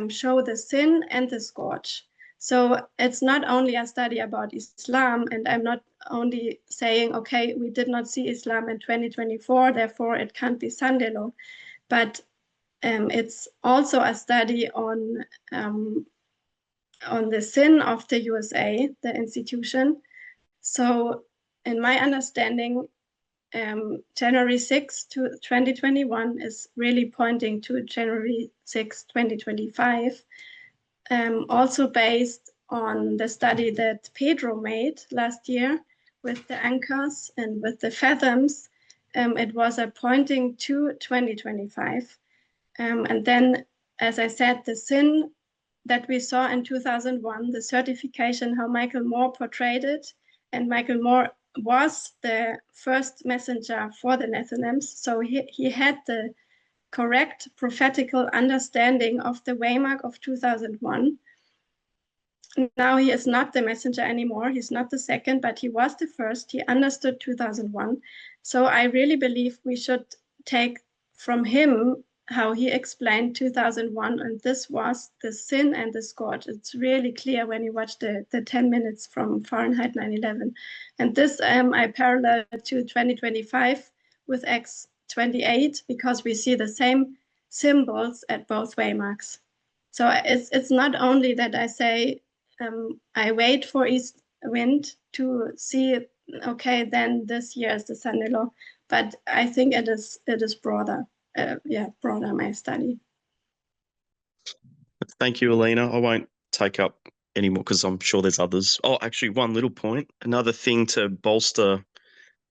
show the sin and the scourge. So it's not only a study about Islam, and I'm not only saying, okay, we did not see Islam in 2024, therefore it can't be Sandelo, but it's also a study on the sin of the USA, the institution. So in my understanding, January 6 to 2021 is really pointing to January 6, 2025, also based on the study that Pedro made last year with the anchors and with the fathoms. It was pointing to 2025. And then, as I said, the sin that we saw in 2001, the certification, how Michael Moore portrayed it, and Michael Moore was the first messenger for the Nethinims. So he had the correct prophetical understanding of the waymark of 2001. Now he is not the messenger anymore. He's not the second, but he was the first. He understood 2001. So I really believe we should take from him how he explained 2001, and this was the sin and the scourge. It's really clear when you watch the 10 minutes from Fahrenheit 9/11. And this I parallel to 2025 with Acts 28, because we see the same symbols at both waymarks. So it's not only that I say, I wait for east wind to see, okay, then this year is the Sandelo, but I think it is broader. Broader my study. Thank you, Alina. I won't take up any more because I'm sure there's others. Oh, actually, one little point. Another thing to bolster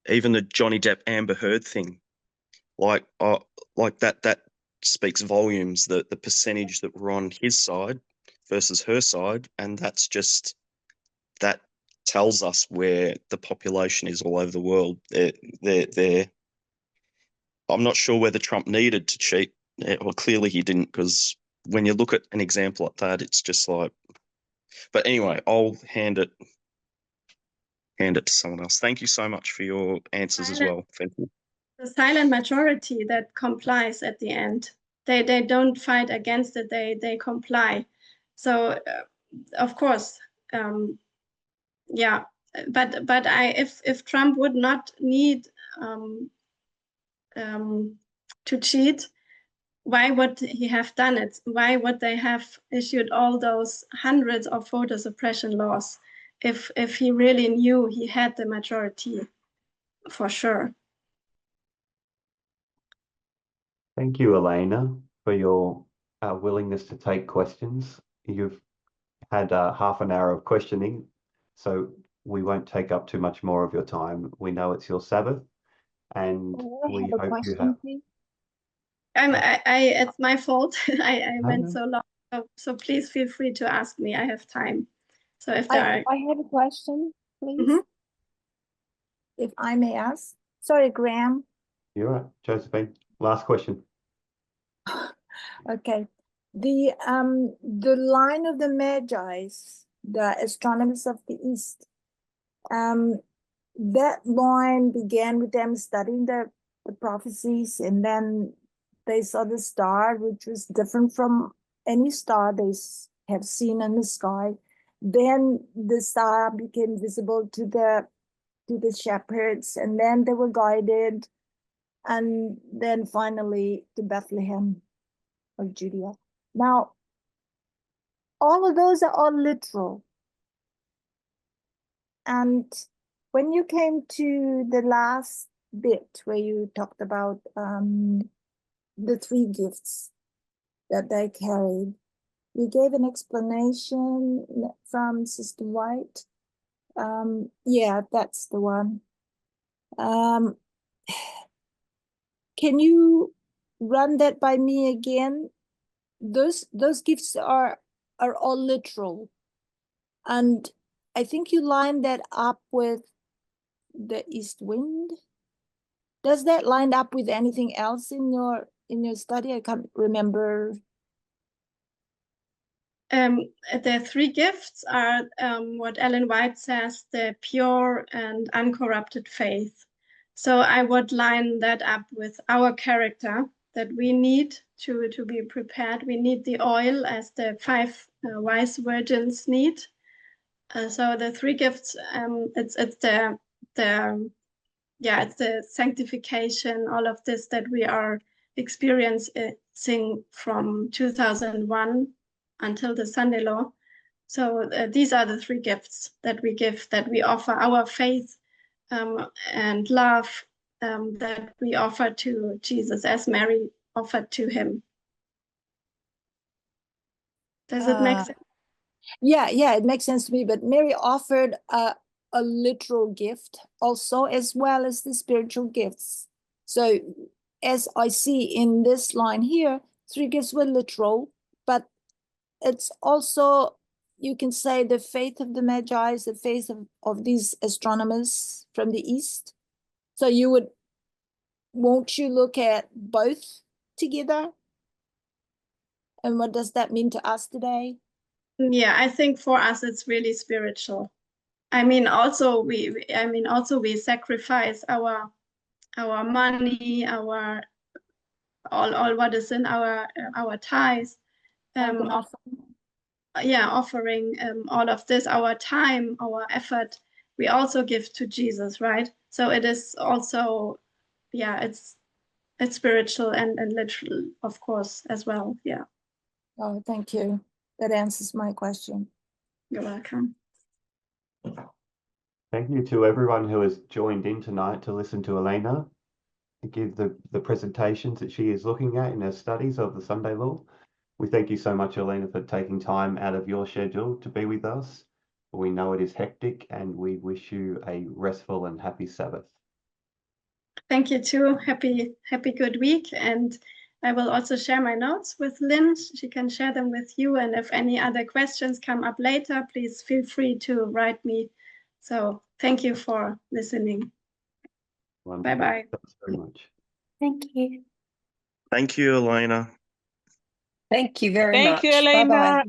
even the Johnny Depp Amber Heard thing, like that speaks volumes. The percentage that were on his side versus her side, and that tells us where the population is all over the world. They're I'm not sure whether Trump needed to cheat. Well, clearly he didn't, because when you look at an example like that, it's just like. But anyway, I'll hand it to someone else. Thank you so much for your answers as well. Thank you. The silent majority that complies at the end. They don't fight against it. They comply. So of course, yeah. But if Trump would not need to cheat, why would he have done it? Why would they have issued all those hundreds of voter suppression laws if he really knew he had the majority? For sure. Thank you, Elena, for your willingness to take questions. You've had half an hour of questioning, so we won't take up too much more of your time. We know it's your Sabbath, and we hope you have. Please. It's my fault. I went No. so long. So please feel free to ask me. I have time. So if there are. I have a question, please. Mhm. If I may ask. Sorry, Graham. You're right, Josephine. Last question. Okay. The line of the Magi's, the astronomers of the East, that line began with them studying the prophecies, and then they saw the star, which was different from any star they have seen in the sky. Then the star became visible to the shepherds, and then they were guided, and then finally to Bethlehem of Judea. Now, all of those are all literal. And when you came to the last bit where you talked about the 3 gifts that they carried, you gave an explanation from Sister White. Yeah, that's the one. Can you run that by me again? Those gifts are all literal, and I think you lined that up with the east wind. Does that line up with anything else in your study? I can't remember. The three gifts are what Ellen White says, the pure and uncorrupted faith. So I would line that up with our character that we need to be prepared. We need the oil as the five wise virgins need. So the three gifts, it's the sanctification, all of this that we are experiencing from 2001 until the Sunday law. So these are the three gifts that we give, that we offer: our faith and love that we offer to Jesus as Mary offered to him. Does it make sense? Yeah, it makes sense to me. But Mary offered a literal gift also, as well as the spiritual gifts. So as I see in this line here, three gifts were literal, but it's also, you can say, the faith of the Magi is the faith of these astronomers from the East. So won't you look at both together? And what does that mean to us today? Yeah, I think for us it's really spiritual. I mean, also we sacrifice our money, our all what is in our tithes, offering all of this, our time, our effort, we also give to Jesus, right? So it is also, it's spiritual and literal, of course, as well. Yeah. Oh, thank you. That answers my question. You're welcome. Thank you to everyone who has joined in tonight to listen to Elena, to give the presentations that she is looking at in her studies of the Sunday law. We thank you so much, Elena, for taking time out of your schedule to be with us. We know it is hectic, and we wish you a restful and happy Sabbath. Thank you too. Happy good week. And I will also share my notes with Lynn. She can share them with you. And if any other questions come up later, please feel free to write me. So thank you for listening. Wonderful. Bye-bye. Thanks very much. Thank you. Thank you, Elena. Thank you very much. Thank you, Elena. Bye-bye.